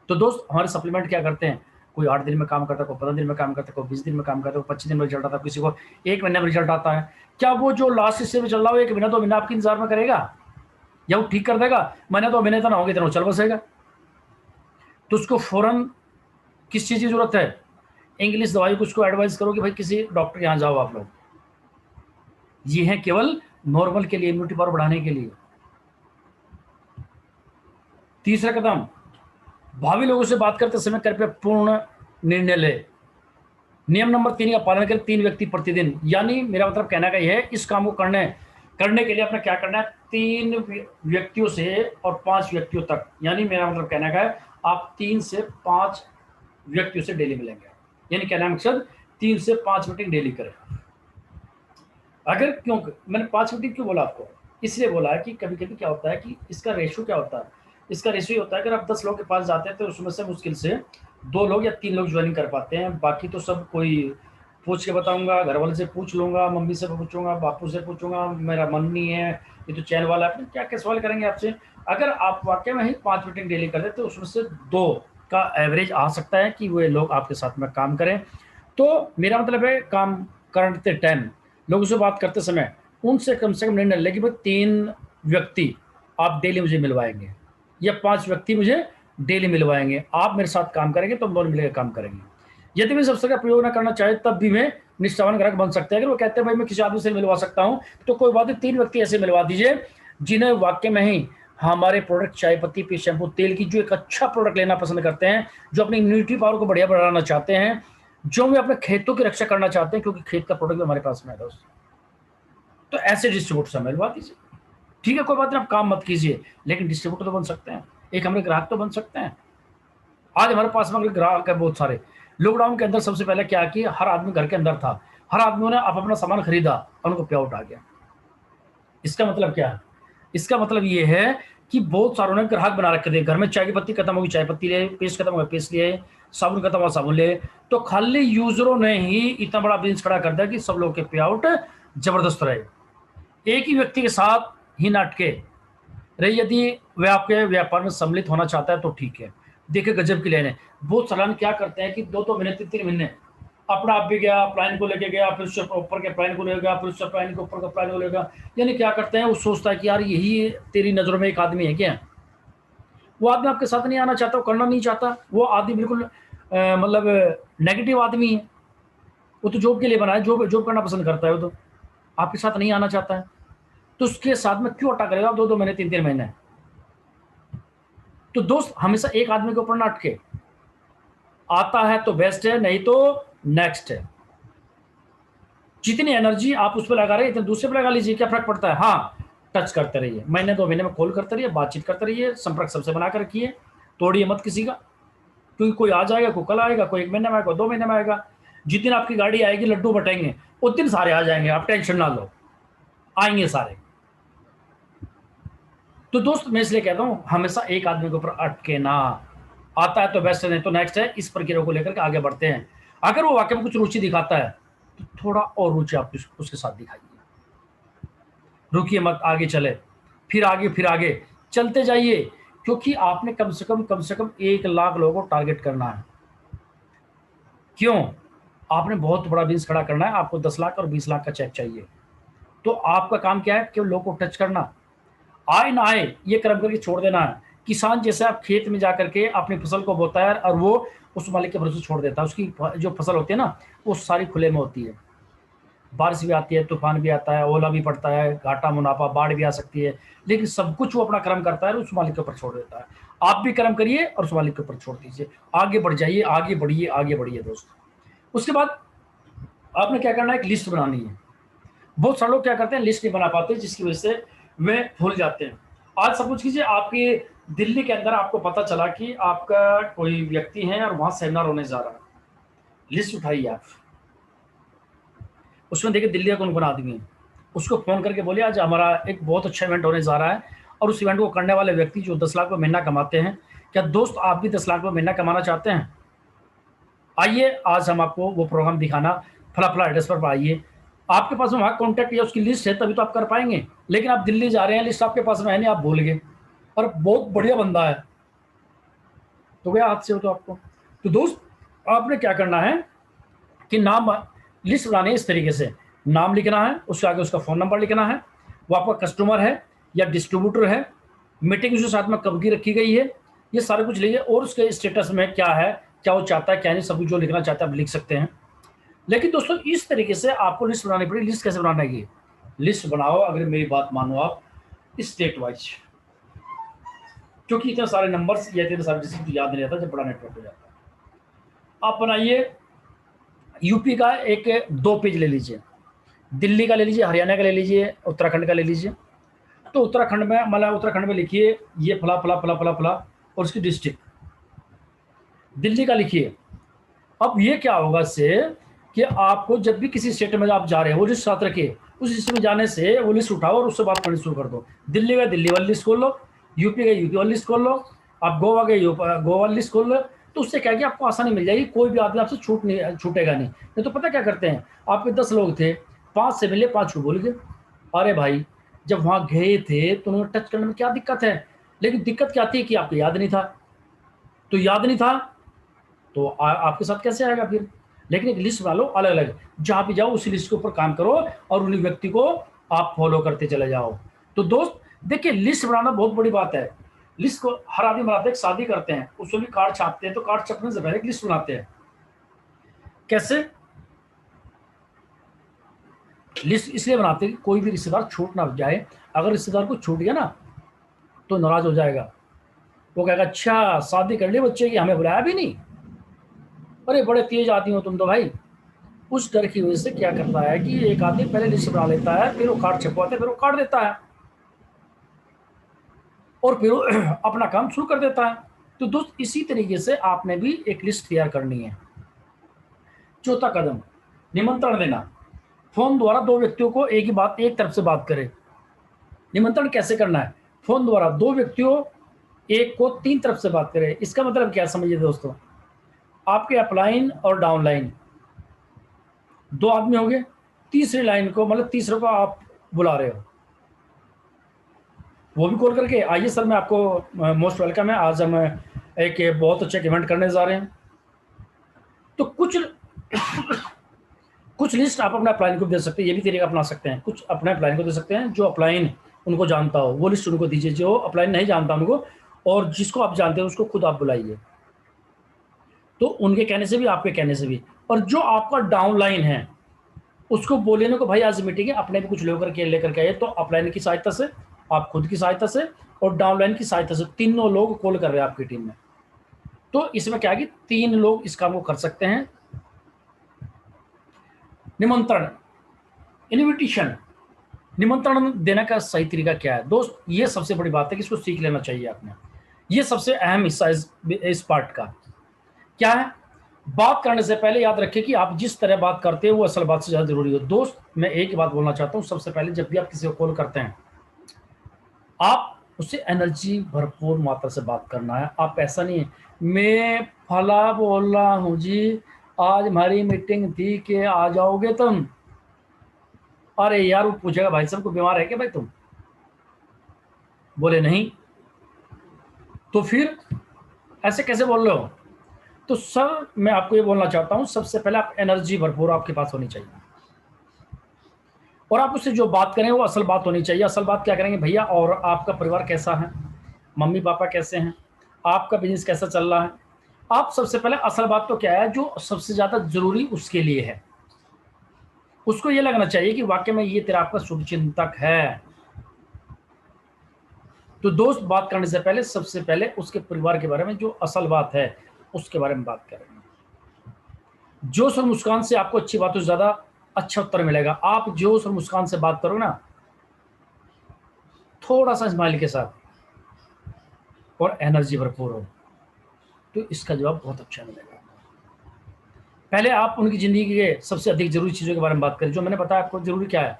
तो दोस्त हमारे सप्लीमेंट क्या करते हैं, कोई 8 दिन में काम करता है, कोई 15 दिन में काम करता है, कोई 20 दिन में काम करता है, कोई 25 दिन में रिजल्ट आता है, किसी को 1 महीने में रिजल्ट आता है। क्या वो जो लास्ट हिस्से में चल रहा हो 1 महीना 2 महीना आपके इंतजार में करेगा, या वो ठीक कर देगा? महीने 2 महीने तो ना होगी, इतना चल बसेगा। तो उसको फौरन किस चीज़ की जरूरत है? इंग्लिश दवाई को उसको एडवाइस करो कि भाई किसी डॉक्टर के यहाँ जाओ आप लोग। ये है केवल नॉर्मल के लिए, इम्यूनिटी पावर बढ़ाने के लिए। तीसरा कदम, भावी लोगों से बात करते समय कृपया पूर्ण निर्णय ले। नियम नंबर 3 का पालन करें, 3 व्यक्ति प्रतिदिन। यानी मेरा मतलब कहना का यह है, इस काम को करने के लिए आपने क्या करना है, 3 व्यक्तियों से और 5 व्यक्तियों तक। यानी मेरा मतलब कहना का है, आप 3 से 5 व्यक्तियों से डेली मिलेंगे। यानी कहना है मकसद 3 से 5 मीटिंग डेली करें। अगर क्यों मैंने 5 मीटिंग क्यों बोला आपको? इसलिए बोला है कि कभी कभी क्या होता है कि इसका रेशियो क्या होता है, इसका रेशियो होता है अगर आप 10 लोगों के पास जाते हैं तो उसमें से मुश्किल से 2 लोग या 3 लोग ज्वाइनिंग कर पाते हैं। बाकी तो सब कोई पूछ के बताऊंगा, घर वाले से पूछ लूंगा, मम्मी से पूछूंगा, बापू से पूछूंगा, मेरा मन नहीं है, ये तो चैन वाला है, क्या क्या सवाल करेंगे आपसे। अगर आप वाकई में ही 5 मीटिंग डेली कर देते तो उसमें से 2 का एवरेज आ सकता है कि वे लोग आपके साथ में काम करें। तो मेरा मतलब है, काम करते टाइम लोगों से बात करते समय उनसे कम से कम निर्णय ले कि भाई 3 व्यक्ति आप डेली मुझे मिलवाएंगे या 5 व्यक्ति मुझे डेली मिलवाएंगे, आप मेरे साथ काम करेंगे तो हम दोनों मिलकर काम करेंगे। यदि मैं सबसे का प्रयोग ना करना चाहे तब भी मैं निष्ठावान ग्राहक बन सकते हैं। अगर वो कहते हैं भाई मैं किसी आदमी से मिलवा सकता हूं, तो कोई बात नहीं, 3 व्यक्ति ऐसे मिलवा दीजिए जिन्हें वाक्य में ही हमारे प्रोडक्ट चाय पत्ती, पी, शैम्पू, तेल की जो एक अच्छा प्रोडक्ट लेना पसंद करते हैं, जो अपनी इम्यूनिटी पावर को बढ़िया बढ़ाना चाहते हैं, जो वे अपने खेतों की रक्षा करना चाहते हैं, क्योंकि खेत का प्रोडक्ट भी हमारे पास में है दोस्त। तो ऐसे डिस्ट्रीब्यूटर से मिलवा दीजिए। ठीक है, कोई बात नहीं, आप काम मत कीजिए, लेकिन डिस्ट्रीब्यूटर तो बन सकते हैं, एक हमारे ग्राहक तो बन सकते हैं। आज हमारे पास में ग्राहक है बहुत सारे। लॉकडाउन के अंदर सबसे पहले क्या कि हर आदमी घर के अंदर था, हर आदमियों ने अपना सामान खरीदा और उनको पे आउट आ गया। इसका मतलब क्या है? इसका मतलब ये है कि बहुत सारों ने ग्राहक बना रखे थे। घर में चाय की पत्ती खत्म होगी, चाय पत्ती ले, पेस्ट खत्म होगा, पेस्ट लिए, साबुन खत्म हुआ, साबुन ले। तो खाली यूजरों ने ही इतना बड़ा बिजनेस खड़ा कर दिया कि सब लोग के पे आउट जबरदस्त रहे, एक ही व्यक्ति के साथ ही न अटके रही। यदि वह आपके व्यापार में सम्मिलित होना चाहता है तो ठीक है। देखिए गजब की लाइन है। बहुत सलान क्या करते हैं कि 2-2 महीने 3-3 महीने अपना आप भी गया, प्लान को लेके गया, फिर उससे ऊपर के प्लान को लेगा, फिर उससे प्लान के ऊपर का प्लान को लेगा। यानी क्या करते हैं, वो सोचता है कि यार यही तेरी नजरों में एक आदमी है क्या? वो आदमी आपके साथ नहीं आना चाहता, वो करना नहीं चाहता, वो आदमी बिल्कुल मतलब नेगेटिव आदमी है। वो तो जॉब के लिए बना है, जॉब जॉब करना पसंद करता है, वो तो आपके साथ नहीं आना चाहता है। तो उसके साथ में क्यों अटका करेगा 2-2 महीने 3-3 महीने? तो दोस्त हमेशा एक आदमी के ऊपर ना अटके, आता है तो बेस्ट है, नहीं तो नेक्स्ट है। जितनी एनर्जी आप उस पर लगा रहे हैं इतने दूसरे पर लगा लीजिए, क्या फर्क पड़ता है। हाँ, टच करते रहिए, महीने 2 महीने में कॉल करते रहिए, बातचीत करते रहिए, संपर्क सबसे बनाकर रखिए, तोड़िए मत किसी का। क्योंकि कोई आज आएगा, कोई कल आएगा, कोई 1 महीने में आएगा, 2 महीने में आएगा। जिस दिन आपकी गाड़ी आएगी, लड्डू बटेंगे, उस दिन सारे आ जाएंगे, आप टेंशन ना लो, आएंगे सारे। तो दोस्त मैं इसलिए कहता हूं, हमेशा एक आदमी के ऊपर अटके ना, आता है तो बेस्ट है, नहीं तो नेक्स्ट है। इस प्रक्रिया को लेकर के आगे बढ़ते हैं। अगर वो वाकई में कुछ रुचि दिखाता है तो थोड़ा और रुचि आप उसके साथ दिखाइए, रुकिए मत, आगे चले, फिर आगे, फिर आगे चलते जाइए। क्योंकि आपने कम से कम 1 लाख लोगों को टारगेट करना है। क्यों? आपने बहुत बड़ा बिजनेस खड़ा करना है, आपको 10 लाख और 20 लाख का चेक चाहिए। तो आपका काम क्या है? केवल लोगों को टच करना, आए ना आए ये कर्म करके छोड़ देना है। किसान जैसे आप खेत में जाकर के अपनी फसल को बोता है और वो उस मालिक के भरोसे छोड़ देता है। उसकी जो फसल होती है ना, वो सारी खुले में होती है। बारिश भी आती है, तूफान भी आता है, ओला भी पड़ता है, घाटा मुनाफा, बाढ़ भी आ सकती है, लेकिन सब कुछ वो अपना कर्म करता है और उस मालिक के ऊपर छोड़ देता है। आप भी कर्म करिए और उस मालिक के ऊपर छोड़ दीजिए, आगे बढ़ जाइए, आगे बढ़िए, आगे बढ़िए दोस्त। उसके बाद आपने क्या करना है, एक लिस्ट बनानी है। बहुत सारे लोग क्या करते हैं, लिस्ट नहीं बना पाते, जिसकी वजह से वे भूल जाते हैं। आज सब कुछ कीजिए, आपके दिल्ली के अंदर आपको पता चला कि आपका कोई व्यक्ति है और वहां सेमिनार होने जा रहा है, लिस्ट उठाइए आप, उसमें देखिए दिल्ली का कौन कौन आदमी है, उसको फोन करके बोलिए आज हमारा एक बहुत अच्छा इवेंट होने जा रहा है और उस इवेंट को करने वाले व्यक्ति जो 10 लाख रुपये महीना कमाते हैं, क्या दोस्त आप भी 10 लाख रुपये महीना कमाना चाहते हैं? आइए आज हम आपको वो प्रोग्राम दिखाना, फला फला एड्रेस पर आइए। आपके पास में वहाँ कॉन्टैक्ट या उसकी लिस्ट है तभी तो आप कर पाएंगे। लेकिन आप दिल्ली जा रहे हैं, लिस्ट आपके पास में है नहीं, आप भूल गए, और बहुत बढ़िया बंदा है तो गया हाथ से हो तो आपको। तो दोस्त आपने क्या करना है कि नाम लिस्ट बनानी है इस तरीके से, नाम लिखना है, उसके आगे उसका फ़ोन नंबर लिखना है, वो आपका कस्टमर है या डिस्ट्रीब्यूटर है, मीटिंग उसके साथ में कब की रखी गई है, ये सारा कुछ लिखिए, और उसके स्टेटस में क्या है, क्या वो चाहता है, क्या नहीं, सब कुछ जो लिखना चाहता है आप लिख सकते हैं। लेकिन दोस्तों इस तरीके से आपको लिस्ट बनानी पड़ेगी। लिस्ट कैसे बनाना है? लिस्ट बनाओ, अगर मेरी बात मानो आप, स्टेट वाइज, क्योंकि इतने सारे नंबर्स या इतने सारे डिस्ट्रिक्ट याद नहीं रहता जब बड़ा नेटवर्क हो जाता है। आप बनाइए, यूपी का एक 2 पेज ले लीजिए, दिल्ली का ले लीजिए, हरियाणा का ले लीजिए, उत्तराखंड का ले लीजिए। तो उत्तराखंड में, मतलब उत्तराखंड में लिखिए ये फला फला फला फला फला और उसकी डिस्ट्रिक्ट। दिल्ली का लिखिए। अब ये क्या होगा इससे कि आपको जब भी किसी स्टेट में आप जा रहे हो वो लिस्ट साथ रखिए, उस लिस्ट में जाने से वो लिस्ट उठाओ और उससे बात करनी शुरू कर दो। दिल्ली का दिल्ली वाली लिस्ट खोल लो, यूपी का यूपी वाली लिस्ट खोल लो, आप गोवा के गोवा वाली लिस्ट खोल लो। तो उससे क्या है कि आपको आसानी मिल जाएगी, कोई भी आदमी आपसे छूटेगा नहीं तो पता क्या करते हैं, आपके 10 लोग थे, 5 से मिले, 5 को भूल गए। अरे भाई, जब वहां गए थे तो उन्होंने टच करने में क्या दिक्कत है, लेकिन दिक्कत क्या थी कि आपको याद नहीं था। तो याद नहीं था तो आपके साथ कैसे आएगा फिर? लेकिन एक लिस्ट बना लो अलग अलग, जहां भी जाओ उसी लिस्ट के ऊपर काम करो और उन्हीं व्यक्ति को आप फॉलो करते चले जाओ। तो दोस्त देखिए, लिस्ट बनाना बहुत बड़ी बात है। लिस्ट को हर आदमी बनाते हैं, शादी करते हैं उसमें भी कार्ड छापते हैं, तो कार्ड छपने से पहले एक लिस्ट बनाते हैं। कैसे लिस्ट इसलिए बनाते हैं कि कोई भी रिश्तेदार छूट ना जाए। अगर रिश्तेदार को छूट गया ना तो नाराज हो जाएगा, वो कहेगा अच्छा शादी कर ली बच्चे की, हमें बुलाया भी नहीं। अरे बड़े तेज आदमी हो तुम तो भाई। उस डर की वजह से क्या करता है कि एक आदमी पहले लिस्ट बना लेता है, फिर वो कार्ड छपवाता है, फिर वो कार्ड देता है और फिर वो अपना काम शुरू कर देता है। तो दोस्त इसी तरीके से आपने भी एक लिस्ट तैयार करनी है। चौथा कदम, निमंत्रण देना। फोन द्वारा 2 व्यक्तियों को एक ही बात, एक तरफ से बात करें। निमंत्रण कैसे करना है? फोन द्वारा 2 व्यक्तियों एक को 3 तरफ से बात करें। इसका मतलब क्या समझिए दोस्तों, आपके अपलाइन और डाउनलाइन 2 आदमी हो गए, तीसरी लाइन को, मतलब तीसरे को आप बुला रहे हो, वो भी कॉल करके आइए सर, मैं आपको मोस्ट वेलकम है, आज हम एक बहुत अच्छा इवेंट करने जा रहे हैं। तो कुछ कुछ लिस्ट आप अपने अपलाइन को दे सकते हैं, ये भी तरीका अपना सकते हैं। कुछ अपने अपलाइन को दे सकते हैं, जो अपलाइन उनको जानता हो वो लिस्ट उनको दीजिए, जो अपलाइन नहीं जानता उनको, और जिसको आप जानते हैं उसको खुद आप बुलाइए। तो उनके कहने से भी, आपके कहने से भी। और जो आपका डाउनलाइन है उसको बोले ना को भाई आज मीटिंग है, अपने भी कुछ लेकर के आइए। तो अपलाइन की सहायता से, आप खुद की सहायता से और डाउनलाइन की सहायता से, तीनों लोग कॉल कर रहे हैं आपकी टीम में। तो इसमें क्या है कि 3 लोग इस काम को कर सकते हैं। निमंत्रण, इनविटेशन, निमंत्रण देने का सही तरीका क्या है दोस्त? ये सबसे बड़ी बात है कि इसको सीख लेना चाहिए आपने। ये सबसे अहम हिस्सा इस पार्ट का क्या है? बात करने से पहले याद रखें कि आप जिस तरह बात करते हैं वो असल बात से ज़्यादा जरूरी हो। दोस्त मैं एक ही बात बोलना चाहता हूँ, सबसे पहले जब भी आप किसी को कॉल करते हैं, आप उससे एनर्जी भरपूर मात्रा से बात करना है। आप ऐसा नहीं है मैं फला बोल रहा हूँ जी, आज हमारी मीटिंग थी कि आ जाओगे तुम। अरे यार वो पूछेगा भाई साहब को बीमार है क्या भाई तुम? बोले नहीं, तो फिर ऐसे कैसे बोल रहे हो? तो सर मैं आपको ये बोलना चाहता हूं, सबसे पहले आप एनर्जी भरपूर आपके पास होनी चाहिए, और आप उससे जो बात करें वो असल बात होनी चाहिए। असल बात क्या करेंगे भैया, और आपका परिवार कैसा है, मम्मी पापा कैसे हैं, आपका बिजनेस कैसा चल रहा है। आप सबसे पहले असल बात तो क्या है जो सबसे ज्यादा जरूरी उसके लिए है, उसको ये लगना चाहिए कि वाकई में ये तेरा आपका शुभचिंतक है। तो दोस्त बात करने से पहले सबसे पहले उसके परिवार के बारे में, जो असल बात है उसके बारे में बात करेंगे। जोश और मुस्कान से आपको अच्छी बातों से ज्यादा अच्छा उत्तर मिलेगा। आप जोश और मुस्कान से बात करो ना, थोड़ा सा स्माइल के साथ और एनर्जी भरपूर हो, तो इसका जवाब बहुत अच्छा मिलेगा। पहले आप उनकी जिंदगी के सबसे अधिक जरूरी चीजों के बारे में बात करें। जो मैंने बताया आपको जरूरी क्या है,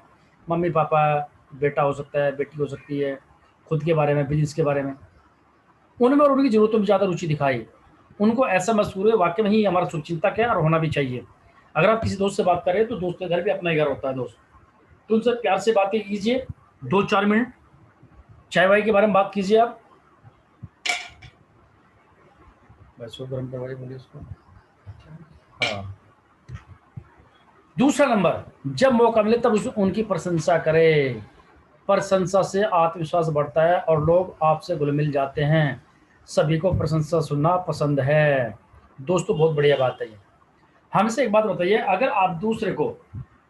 मम्मी पापा, बेटा हो सकता है, बेटी हो सकती है, खुद के बारे में, बिजनेस के बारे में, उनमें और उनकी जरूरतों में ज़्यादा रुचि दिखाई। उनको ऐसा महसूस है वाकई में ही हमारा शुभचिंतक है और होना भी चाहिए। अगर आप किसी दोस्त से बात कर रहे हैं तो दोस्त का घर भी अपना ही घर होता है दोस्त, तो उनसे प्यार से बातें कीजिए, 2-4 मिनट चाय वाय के बारे में बात कीजिए। आप बस वो गर्म करवाइए, बोलिए उसको हाँ। दूसरा नंबर, जब मौका मिले तब उनकी प्रशंसा करें। प्रशंसा से आत्मविश्वास बढ़ता है और लोग आपसे घुल मिल जाते हैं। सभी को प्रशंसा सुनना पसंद है। दोस्तों बहुत बढ़िया बात है ये। हमसे एक बात बताइए, अगर आप दूसरे को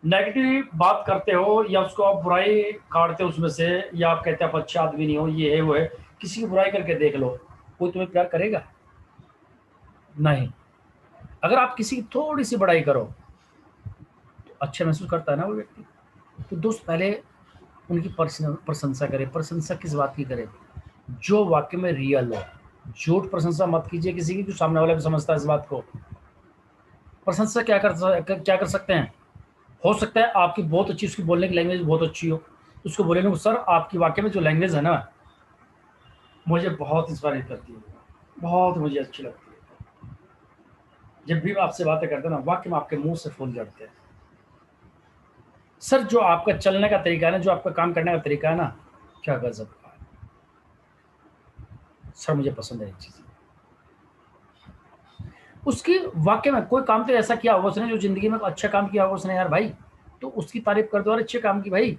नेगेटिव बात करते हो या उसको आप बुराई काटते हो उसमें से, या आप कहते हैं आप अच्छा आदमी नहीं हो, ये है वो है, किसी की बुराई करके देख लो, कोई तुम्हें प्यार करेगा? नहीं। अगर आप किसी की थोड़ी सी बड़ाई करो तो अच्छा महसूस करता है ना वो व्यक्ति। तो दोस्त पहले उनकी प्रशंसा करें। प्रशंसा किस बात की करें? जो वाक्य में रियल हो। झूठ प्रशंसा मत कीजिए किसी की, जो सामने वाला भी समझता है इस बात को। प्रशंसा क्या कर सकते हैं? हो सकता है आपकी बहुत अच्छी, उसकी बोलने की लैंग्वेज बहुत अच्छी हो, उसको बोले लोग सर आपकी वाक्य में जो लैंग्वेज है ना मुझे बहुत इंस्पायर करती है, बहुत मुझे अच्छी लगती है। जब भी मैं आपसे बातें करता हूँ ना, वाक्य में आपके मुंह से फूल झड़ते हैं। सर जो आपका चलने का तरीका है ना, जो आपका काम करने का तरीका है ना, क्या गजब का है सर, मुझे पसंद है ये चीज़। उसकी वाक्य में कोई काम तो ऐसा किया होगा उसने जो जिंदगी में अच्छा काम किया होगा उसने यार भाई, तो उसकी तारीफ कर दो, और अच्छे काम की भाई,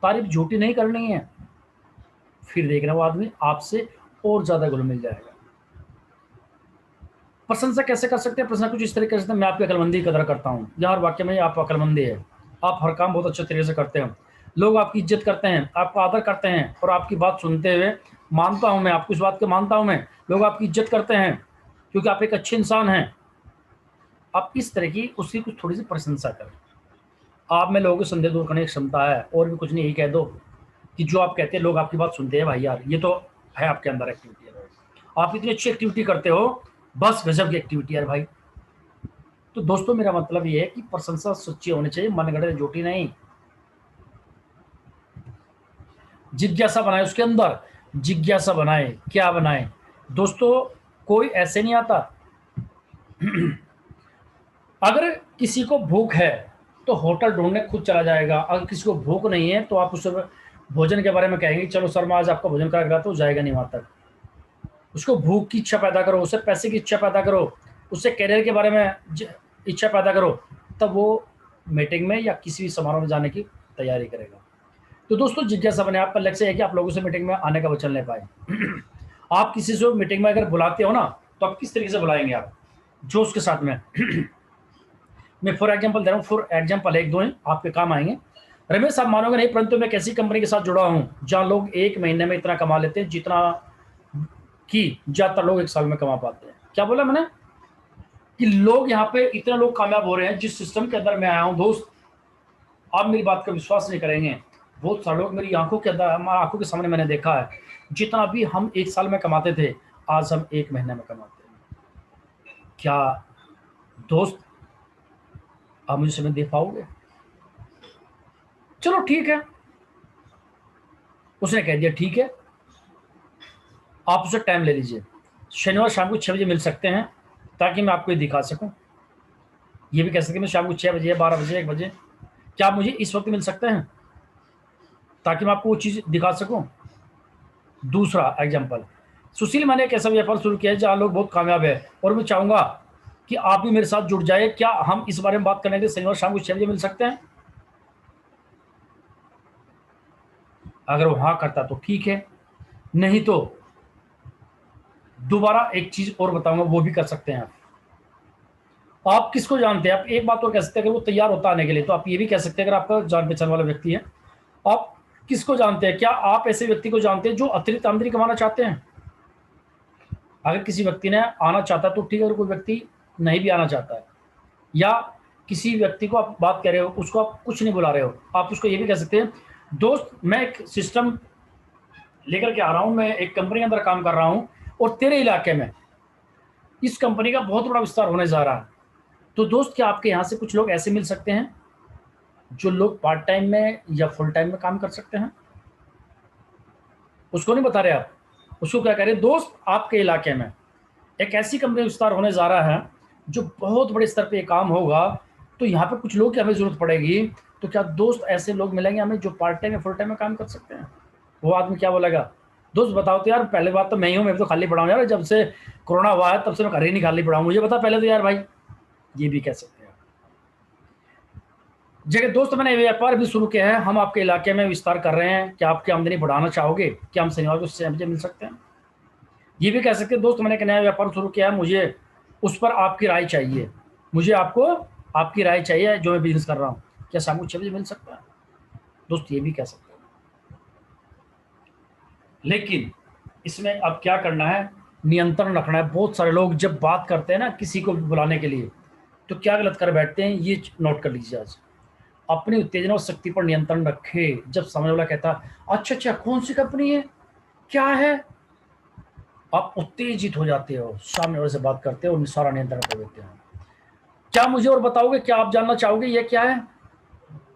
तारीफ झूठी नहीं करनी है। फिर देखना वो आदमी आपसे और ज्यादा घुल मिल जाएगा। प्रशंसा कैसे कर सकते हैं? प्रशंसा कुछ इस तरीके से, मैं आपकी अकलमंदी की कदर करता हूँ यार, वाक्य में आप अकलमंदी है, आप हर काम बहुत अच्छे तरीके से करते हैं, लोग आपकी इज्जत करते हैं, आपका आदर करते हैं, और आपकी बात सुनते हुए मानता हूँ मैं आपको, इस बात को मानता हूँ मैं, लोग आपकी इज्जत करते हैं क्योंकि आप एक अच्छे इंसान हैं। आप इस तरह की उसकी कुछ थोड़ी सी प्रशंसा करें। आप में लोगों के संदेह दूर करने की क्षमता है, और भी कुछ नहीं, यही कह दो कि जो आप कहते हैं लोग आपकी बात सुनते हैं, भाई यार ये तो है आपके अंदर एक्टिविटी है, आप इतनी अच्छी एक्टिविटी करते हो, बस गजब की एक्टिविटी है भाई। तो दोस्तों मेरा मतलब ये है कि प्रशंसा सच्ची होनी चाहिए, मनगढ़ंत झूठी नहीं। जिज्ञासा बनाए उसके अंदर, जिज्ञासा बनाए। क्या बनाए दोस्तों? कोई ऐसे नहीं आता। अगर किसी को भूख है तो होटल ढूंढने खुद चला जाएगा, अगर किसी को भूख नहीं है तो आप उससे भोजन के बारे में कहेंगे चलो सर मैं आज आपका भोजन करा के, तो जाएगा नहीं वहां तक। उसको भूख की इच्छा पैदा करो, उससे पैसे की इच्छा पैदा करो, उससे करियर के बारे में इच्छा पैदा करो, तब वो मीटिंग में या किसी भी समारोह में जाने की तैयारी करेगा। तो दोस्तों जिज्ञासा बने। आपका लक्ष्य है कि आप लोगों से मीटिंग में आने का वचन ले पाए। आप किसी से मीटिंग में अगर बुलाते हो ना, तो आप किस तरीके से बुलाएंगे? आप जोश के साथ में। मैं फॉर एग्जाम्पल दे रहा हूँ, फॉर एग्जाम्पल एक दो हैं आपके काम आएंगे। रमेश आप मानोगे नहीं, परंतु मैं एक ऐसी कंपनी के साथ जुड़ा हूँ जहाँ लोग एक महीने में इतना कमा लेते हैं जितना कि ज्यादातर लोग एक साल में कमा पाते हैं। क्या बोला मैंने? कि लोग यहाँ पे इतने लोग कामयाब हो रहे हैं जिस सिस्टम के अंदर मैं आया हूँ दोस्त, आप मेरी बात का विश्वास नहीं करेंगे। बहुत सारे लोग मेरी आंखों के अंदर, हमारी आंखों के सामने मैंने देखा है, जितना भी हम एक साल में कमाते थे आज हम एक महीने में कमाते हैं। क्या दोस्त आप मुझे समय दे पाओगे? चलो ठीक है, उसने कह दिया ठीक है, आप उसे टाइम ले लीजिए, शनिवार शाम को 6 बजे मिल सकते हैं ताकि मैं आपको ये दिखा सकूं। ये भी कह सकते हैं मैं शाम को 6 बजे 12 बजे 1 बजे, क्या आप मुझे इस वक्त मिल सकते हैं ताकि मैं आपको वो चीज़ दिखा सकूं? दूसरा एग्जाम्पल, सुशील मैंने एक ऐसा व्यापार शुरू किया है जहाँ लोग बहुत कामयाब है, और मैं चाहूंगा कि आप भी मेरे साथ जुड़ जाए, क्या हम इस बारे में बात करने के लिए शनिवार शाम को 6 बजे मिल सकते हैं? अगर वो हाँ करता तो ठीक है, नहीं तो दोबारा एक चीज और बताऊंगा, वो भी कर सकते हैं आप किसको जानते हैं? आप एक बात और कह सकते हैं, अगर वो तैयार होता आने के लिए तो आप ये भी कह सकते हैं, अगर आपका जान पहचान वाला व्यक्ति है, आप किसको जानते हैं? क्या आप ऐसे व्यक्ति को जानते हैं जो अतिरिक्त आमदनी कमाना चाहते हैं? अगर किसी व्यक्ति ने आना चाहता तो ठीक है, अगर कोई व्यक्ति नहीं भी आना चाहता है, या किसी व्यक्ति को आप बात कर रहे हो उसको आप कुछ नहीं बुला रहे हो, आप उसको ये भी कह सकते हैं दोस्त मैं एक सिस्टम लेकर के आ रहा हूं, मैं एक कंपनी के अंदर काम कर रहा हूं, और तेरे इलाके में इस कंपनी का बहुत बड़ा विस्तार होने जा रहा है। तो दोस्त क्या आपके यहाँ से कुछ लोग ऐसे मिल सकते हैं जो लोग पार्ट टाइम में या फुल टाइम में काम कर सकते हैं? उसको नहीं बता रहे आप, उसको क्या कह रहे हैं? दोस्त आपके इलाके में एक ऐसी कंपनी विस्तार होने जा रहा है जो बहुत बड़े स्तर पे काम होगा, तो यहाँ पे कुछ लोग की हमें जरूरत पड़ेगी, तो क्या दोस्त ऐसे लोग मिलेंगे हमें जो पार्ट टाइम या फुल टाइम में काम कर सकते हैं? वो आदमी क्या बोलेगा? दोस्त बताओ तो यार, पहले बात तो मैं ही हूँ, मैं तो खाली पड़ा हूँ यार, जब से कोरोना हुआ है तब से मैं घर ही नहीं खाली पड़ा हूँ, मुझे बता पहले तो यार भाई। ये भी कह सकते हैं। जगह दोस्त, मैंने व्यापार भी शुरू किया है, हम आपके इलाके में विस्तार कर रहे हैं, क्या आपकी आमदनी बढ़ाना चाहोगे? क्या हम शनिवार को उससे मुझे मिल सकते हैं? ये भी कह सकते हैं दोस्त, मैंने एक नया व्यापार शुरू किया है, मुझे उस पर आपकी राय चाहिए, मुझे आपको आपकी राय चाहिए जो मैं बिजनेस कर रहा हूँ, क्या शाम को 6 बजे मिल सकता है? दोस्त ये भी कह सकते हैं। लेकिन इसमें अब क्या करना है, नियंत्रण रखना है। बहुत सारे लोग जब बात करते हैं ना किसी को बुलाने के लिए, तो क्या गलत कर बैठते हैं, ये नोट कर लीजिए आज। अपनी उत्तेजना और शक्ति पर नियंत्रण रखे। जब सामने वाला कहता अच्छा अच्छा कौन सी कंपनी है, क्या है, आप उत्तेजित हो जाते हो, सामने वाले से बात करते हो और सारा नियंत्रण कर देते हो। क्या मुझे और बताओगे, क्या आप जानना चाहोगे ये क्या है?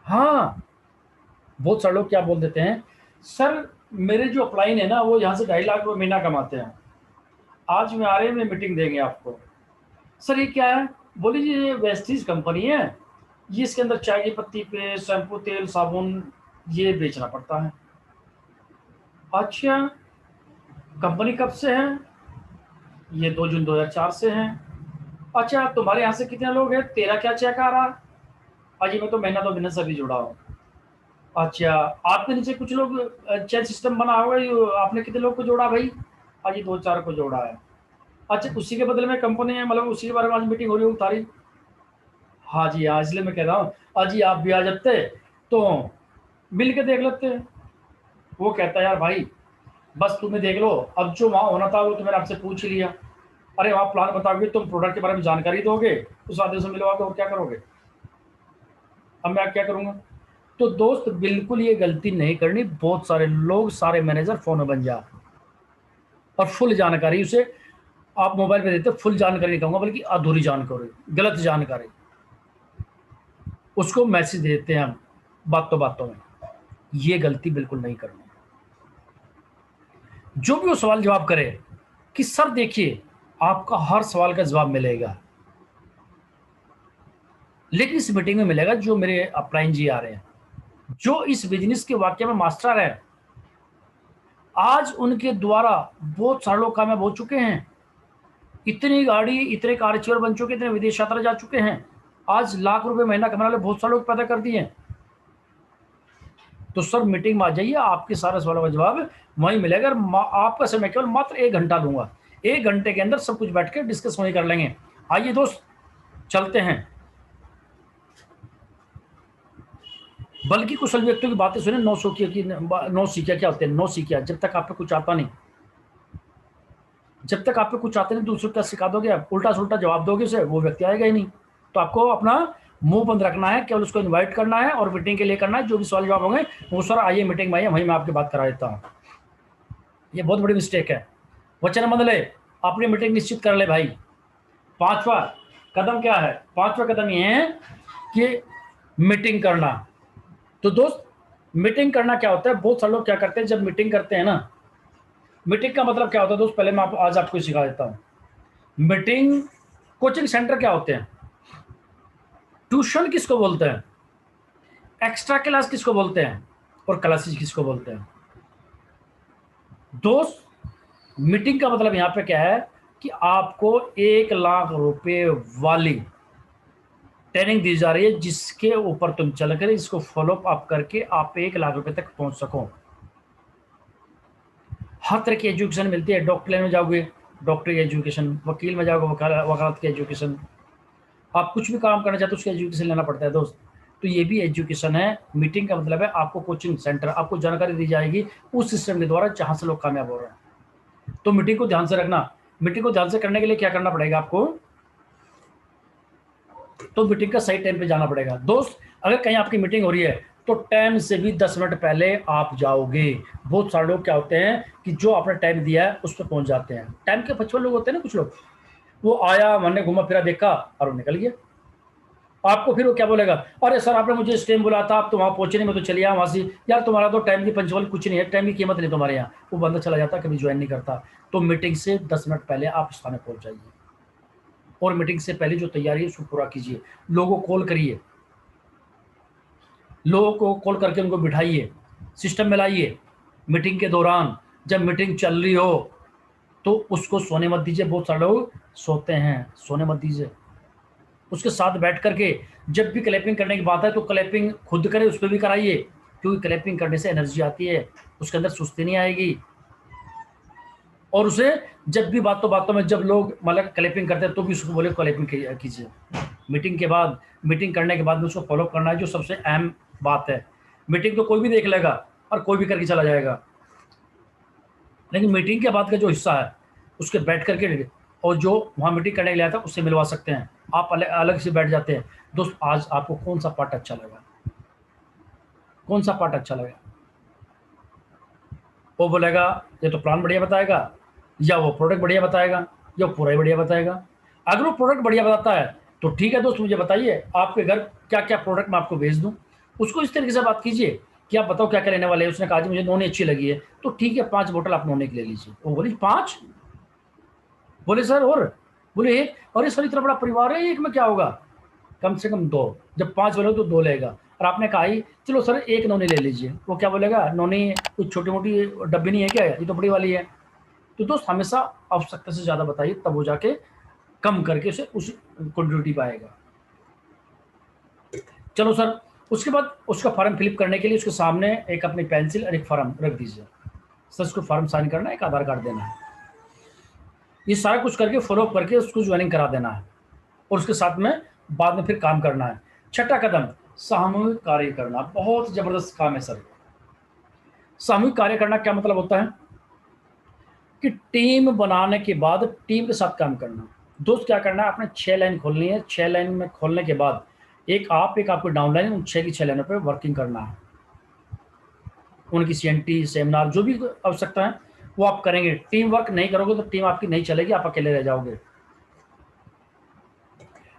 हाँ, बहुत सारे लोग क्या बोल देते हैं, सर मेरे जो अपलाइन है ना वो यहाँ से 2.5 लाख रुपये महीना कमाते हैं, आज में आ रहे में मीटिंग देंगे आपको। सर ये क्या है? बोली जी ये वेस्टीज कंपनी है, ये इसके अंदर चाय की पत्ती पे शैम्पू तेल साबुन ये बेचना पड़ता है। अच्छा, कंपनी कब से है? ये 2 जून 2004 से है। अच्छा, तुम्हारे यहाँ से कितने लोग हैं? तेरा क्या चेक आ रहा? अजी मैं तो महीना तो बिजनेस अभी जुड़ा हूँ। अच्छा, आपके नीचे कुछ लोग चेक सिस्टम बना होगा, आपने कितने लोग को जोड़ा भाई? अजी 2-4 को जोड़ा है। अच्छा, उसी के बदले में कंपनी है, मतलब उसी के बारे में आज मीटिंग हो रही होगी तारी? हाँ जी हाँ, इसलिए मैं कह रहा हूँ अजी आप भी आ जाते तो मिल के देख लेते। वो कहता है यार भाई बस तुम्हें देख लो, अब जो वहाँ होना था वो तो मैंने आपसे पूछ ही लिया। अरे वहाँ प्लान बताओगे, तुम प्रोडक्ट के बारे में जानकारी दोगे, उस आदमी से मिलवाओगे और क्या करोगे? अब मैं क्या करूँगा? तो दोस्त बिल्कुल ये गलती नहीं करनी। बहुत सारे लोग, सारे मैनेजर फोन में बन जा और फुल जानकारी उसे आप मोबाइल पे देते, फुल जानकारी नहीं कहूँगा बल्कि अधूरी जानकारी, गलत जानकारी उसको मैसेज देते हैं हम बातों बातों में। ये गलती बिल्कुल नहीं करनी। जो भी वो सवाल जवाब करे कि सर देखिए आपका हर सवाल का जवाब मिलेगा, लेकिन इस मीटिंग में मिलेगा जो मेरे अपलाइन जी आ रहे हैं, जो इस बिजनेस के वाक्य में मास्टर है। आज उनके द्वारा बहुत सारे लोग कामयाब हो चुके हैं, इतनी गाड़ी, इतने कारचेवर बन चुके, इतने विदेश यात्रा जा चुके हैं, आज लाख रुपए महीना कमाने वाले बहुत सारे लोग पैदा कर दिए। तो सर मीटिंग में आ जाइए, आपके सारे सवालों का जवाब वहीं मिलेगा। आपका समय केवल मात्र 1 घंटा दूंगा, 1 घंटे के अंदर सब कुछ बैठ के डिस्कस वहीं कर लेंगे। आइए दोस्त चलते हैं। बल्कि कुशल व्यक्तियों की बातें सुने, 9 की 9 सीखिया क्या होते हैं? 9 सीखिया, जब तक आप पे कुछ आता नहीं, जब तक आप पे कुछ आता नहीं दूसरों को क्या सिखा दोगे आप? उल्टा सुल्टा जवाब दोगे उसे, वो व्यक्ति आएगा ही नहीं। तो आपको अपना मुंह बंद रखना है, केवल उसको इनवाइट करना है और मीटिंग के लिए करना है। जो भी सवाल जवाब होंगे वो सर आइए मीटिंग में आइए, वहीं मैं आपकी बात करा देता हूँ। ये बहुत बड़ी मिस्टेक है। वचन बंध ले, अपनी मीटिंग निश्चित कर ले भाई। 5वां कदम क्या है? 5वां कदम ये है कि मीटिंग करना। तो दोस्त मीटिंग करना क्या होता है? बहुत सारे लोग क्या करते हैं जब मीटिंग करते हैं ना, मीटिंग का मतलब क्या होता है दोस्त, पहले मैं आज आपको सिखा देता हूँ। मीटिंग, कोचिंग सेंटर क्या होते हैं? ट्यूशन किसको बोलते हैं? एक्स्ट्रा क्लास किसको बोलते हैं? और क्लासेस किसको बोलते हैं? दोस्त मीटिंग का मतलब यहां पे क्या है कि आपको 1 लाख रुपए वाली ट्रेनिंग दी जा रही है, जिसके ऊपर तुम चल कर इसको फॉलो अप करके आप 1 लाख रुपए तक पहुंच सको। हर तरह की एजुकेशन मिलती है। डॉक्टर लेने जाओगे डॉक्टरी एजुकेशन, वकील में जाओगे वकालत की एजुकेशन, आप कुछ भी काम करना चाहते हो उसका एजुकेशन लेना पड़ता है दोस्त। तो ये भी एजुकेशन है। मीटिंग का मतलब है आपको कोचिंग सेंटर, आपको जानकारी दी जाएगी उस सिस्टम के द्वारा जहां से लोग कामयाब हो रहे हैं। तो मीटिंग को ध्यान से रखना। मीटिंग को ध्यान से करने के लिए क्या करना पड़ेगा आपको? तो मीटिंग का सही टाइम पे जाना पड़ेगा दोस्त। अगर कहीं आपकी मीटिंग हो रही है तो टाइम से भी 10 मिनट पहले आप जाओगे। बहुत सारे लोग क्या होते हैं कि जो आपने टाइम दिया है उस पर पहुंच जाते हैं। टाइम के पछुए लोग होते हैं ना, कुछ लोग, वो आया, मैंने घुमा फिरा देखा और वो निकल गया। आपको फिर वो क्या बोलेगा, अरे सर आपने मुझे इस टाइम बुलाया था, आप तो वहाँ पहुंचे नहीं, मैं तो चलिए वहाँ से। यार तुम्हारा तो टाइम की पंचुअल कुछ नहीं है, टाइम की कीमत नहीं तुम्हारे यहाँ। वो बंदा चला जाता, कभी ज्वाइन नहीं करता। तो मीटिंग से 10 मिनट पहले आप स्थान में पहुंच जाइए और मीटिंग से पहले जो तैयारी है उसको पूरा कीजिए। लोगों को कॉल करिए, लोगों को कॉल करके उनको बिठाइए, सिस्टम में लाइए। मीटिंग के दौरान जब मीटिंग चल रही हो तो उसको सोने मत दीजिए। बहुत सारे लोग सोते हैं, सोने मत दीजिए। उसके साथ बैठ करके जब भी क्लैपिंग करने की बात है तो क्लैपिंग खुद करे, उस पर भी कराइए, क्योंकि क्लैपिंग करने से एनर्जी आती है, उसके अंदर सुस्ती नहीं आएगी। और उसे जब भी बातों बातों में जब लोग मतलब क्लैपिंग करते हैं तो भी उसको बोले क्लैपिंग कीजिए। मीटिंग के बाद, मीटिंग करने के बाद में उसको फॉलो करना है, जो सबसे अहम बात है। मीटिंग तो कोई भी देख लेगा और कोई भी करके चला जाएगा, लेकिन मीटिंग के बाद का जो हिस्सा है उसके बैठ करके, और जो वहाँ मीटिंग करने के लिए आया था उससे मिलवा सकते हैं। आप अलग अलग से बैठ जाते हैं। दोस्त आज आपको कौन सा पार्ट अच्छा लगा, कौन सा पार्ट अच्छा लगा? वो बोलेगा ये तो प्लान बढ़िया बताएगा, या वो प्रोडक्ट बढ़िया बताएगा, या वो पूरा ही बढ़िया बताएगा। अगर वो प्रोडक्ट बढ़िया बताता है तो ठीक है दोस्त, मुझे बताइए आपके घर क्या क्या प्रोडक्ट मैं आपको भेज दूँ। उसको इस तरीके से बात कीजिए कि आप बताओ क्या क्या लेने वाले हैं। उसने कहा जी मुझे नोनी अच्छी लगी है, तो ठीक है 5 बोतल आप नोनी की ले लीजिए। वो बोली 5? बोले सर और? बोले एक? अरे सर इतना बड़ा परिवार है, एक में क्या होगा, कम से कम 2। जब 5 बोले तो 2 लेगा। और आपने कहा ही चलो सर एक नोनी ले लीजिए, वो क्या बोलेगा, नोनी कुछ छोटी मोटी डब्बी नहीं है क्या, ये तो बड़ी वाली है। तो दोस्त हमेशा आवश्यकता से ज़्यादा बताइए, तब वो जाके कम करके उसे उस क्वांटिटी पाएगा। चलो सर, उसके बाद उसका फॉर्म फिलअप करने के लिए उसके सामने एक अपनी पेंसिल और एक फॉर्म रख दीजिए। सर उसको फॉर्म साइन करना है, एक आधार कार्ड देना है, ये सारा कुछ करके फॉलो अप करके उसको ज्वाइनिंग करा देना है, और उसके साथ में बाद में फिर काम करना है। छठा कदम, सामूहिक कार्य करना। बहुत जबरदस्त काम है सर। सामूहिक कार्य करना क्या मतलब होता है कि टीम बनाने के बाद टीम के साथ काम करना। दोस्त क्या करना है, आपने 6 लाइन खोलनी है। 6 लाइन में खोलने के बाद एक आपकी डाउन लाइन, उन 6 की 6 लाइनों पे वर्किंग करना है। उनकी सीएनटी सेमिनार जो भी आवश्यकता है वो आप करेंगे। टीम वर्क नहीं करोगे तो टीम आपकी नहीं चलेगी, आप अकेले रह जाओगे।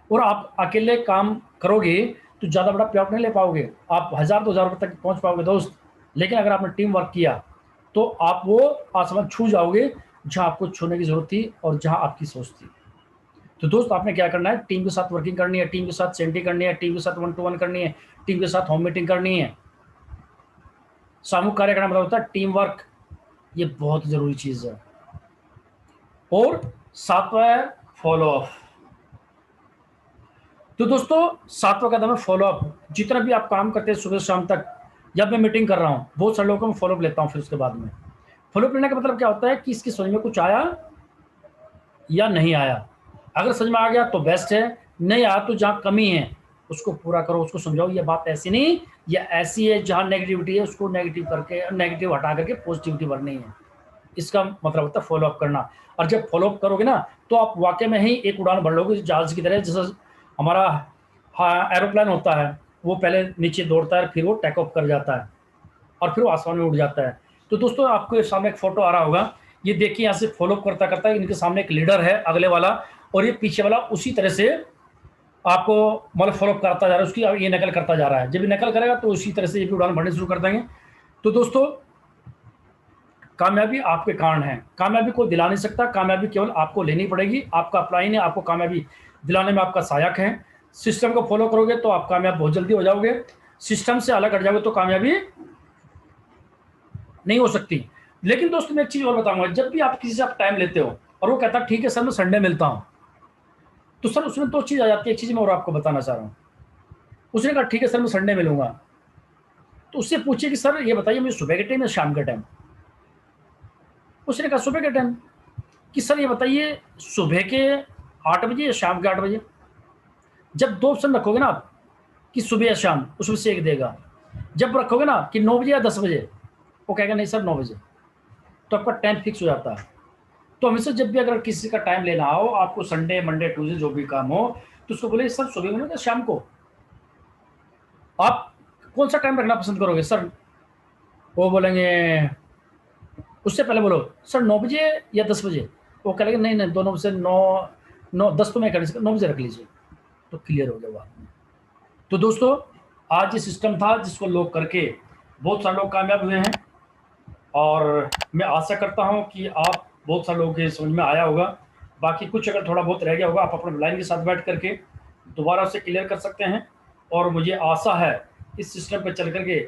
और आप अकेले काम करोगे तो ज़्यादा बड़ा पेआउट नहीं ले पाओगे, आप 1000-2000 रुपये तक पहुंच पाओगे दोस्त। लेकिन अगर आपने टीम वर्क किया तो आप वो आसमान छू जाओगे जहां आपको छूने की जरूरत थी और जहां आपकी सोच थी। तो दोस्त आपने क्या करना है, टीम के साथ वर्किंग करनी है, टीम के साथ सेंटी करनी है, टीम के साथ 1-to-1 करनी है, टीम के साथ होम मीटिंग करनी है। सामूहिक कार्य करना मतलब होता है टीम वर्क, ये बहुत जरूरी चीज है। और 7वां फॉलो अप। तो दोस्तों 7वां कदम है फॉलो अप। जितना भी आप काम करते हैं सुबह शाम तक, जब मैं मीटिंग कर रहा हूँ बहुत सारे लोगों को मैं फॉलो अप लेता हूँ। फिर उसके बाद में फॉलो अप लेने का मतलब क्या होता है कि इसकी समझ में कुछ आया या नहीं आया। अगर समझ में आ गया तो बेस्ट है, नहीं आया तो जहाँ कमी है उसको पूरा करो, उसको समझाओ ये बात ऐसी नहीं, या ऐसी है। जहाँ नेगेटिविटी है उसको नेगेटिव करके, नेगेटिव हटा करके पॉजिटिविटी भरनी है। इसका मतलब होता है फॉलो अप करना। और जब फॉलो अप करोगे ना तो आप वाकई में ही एक उड़ान भर लोगे जहाज की तरह। जैसे हमारा एरोप्लेन होता है, वो पहले नीचे दौड़ता है, फिर वो टेक ऑफ कर जाता है और फिर वो आसमान में उड़ जाता है। तो दोस्तों आपको सामने एक फोटो आ रहा होगा, ये देखिए यहाँ से फॉलो अप करता करता इनके सामने एक लीडर है अगले वाला, और ये पीछे वाला उसी तरह से आपको मतलब फॉलो अप करता जा रहा है, उसकी ये नकल करता जा रहा है। जब ये नकल करेगा तो उसी तरह से ये भी उड़ान भरनी शुरू कर देंगे। तो दोस्तों कामयाबी आपके कारण है, कामयाबी कोई दिला नहीं सकता, कामयाबी केवल आपको लेनी पड़ेगी। आपका अपलाइन है, आपको कामयाबी दिलाने में आपका सहायक है। सिस्टम को फॉलो करोगे तो आप कामयाब बहुत जल्दी हो जाओगे, सिस्टम से अलग हट जाओगे तो कामयाबी नहीं हो सकती। लेकिन दोस्तों मैं एक चीज और बताऊंगा, जब भी आप किसी से आप टाइम लेते हो और वो कहता है ठीक है सर मैं संडे मिलता हूं, तो सर उसमें 2 चीज आ जाती है। एक चीज मैं और आपको बताना चाह रहा हूं, उसने कहा ठीक है सर मैं संडे मिलूंगा, तो उससे पूछिए कि सर ये बताइए मुझे सुबह के टाइम या शाम के टाइम। उसने कहा सुबह के टाइम। कि सर ये बताइए सुबह के 8 बजे या शाम के 8 बजे। जब 2 ऑप्शन रखोगे ना आप कि सुबह या शाम, उसमें से एक देगा। जब रखोगे ना कि 9 बजे या 10 बजे, वो कहेगा नहीं सर 9 बजे, तो आपका टाइम फिक्स हो जाता है। तो हमेशा जब भी अगर किसी का टाइम लेना हो आपको, संडे मंडे ट्यूजडे जो भी काम हो, तो उसको बोले सर सुबह में या शाम को। आप कौन सा टाइम रखना पसंद करोगे सर? वो बोलेंगे, उससे पहले बोलो सर 9 बजे या 10 बजे। वो कहेंगे नहीं नहीं दोनों में से 9 10 तो मैं कर नहीं सकता, 9 बजे रख लीजिए, तो क्लियर हो गया बात। तो दोस्तों आज ये सिस्टम था जिसको लोग करके बहुत सारे लोग कामयाब हुए हैं, और मैं आशा करता हूं कि आप बहुत सारे लोगों के समझ में आया होगा। बाकी कुछ अगर थोड़ा बहुत रह गया होगा आप अपने लाइन के साथ बैठ करके दोबारा उसे क्लियर कर सकते हैं। और मुझे आशा है इस सिस्टम पर चल करके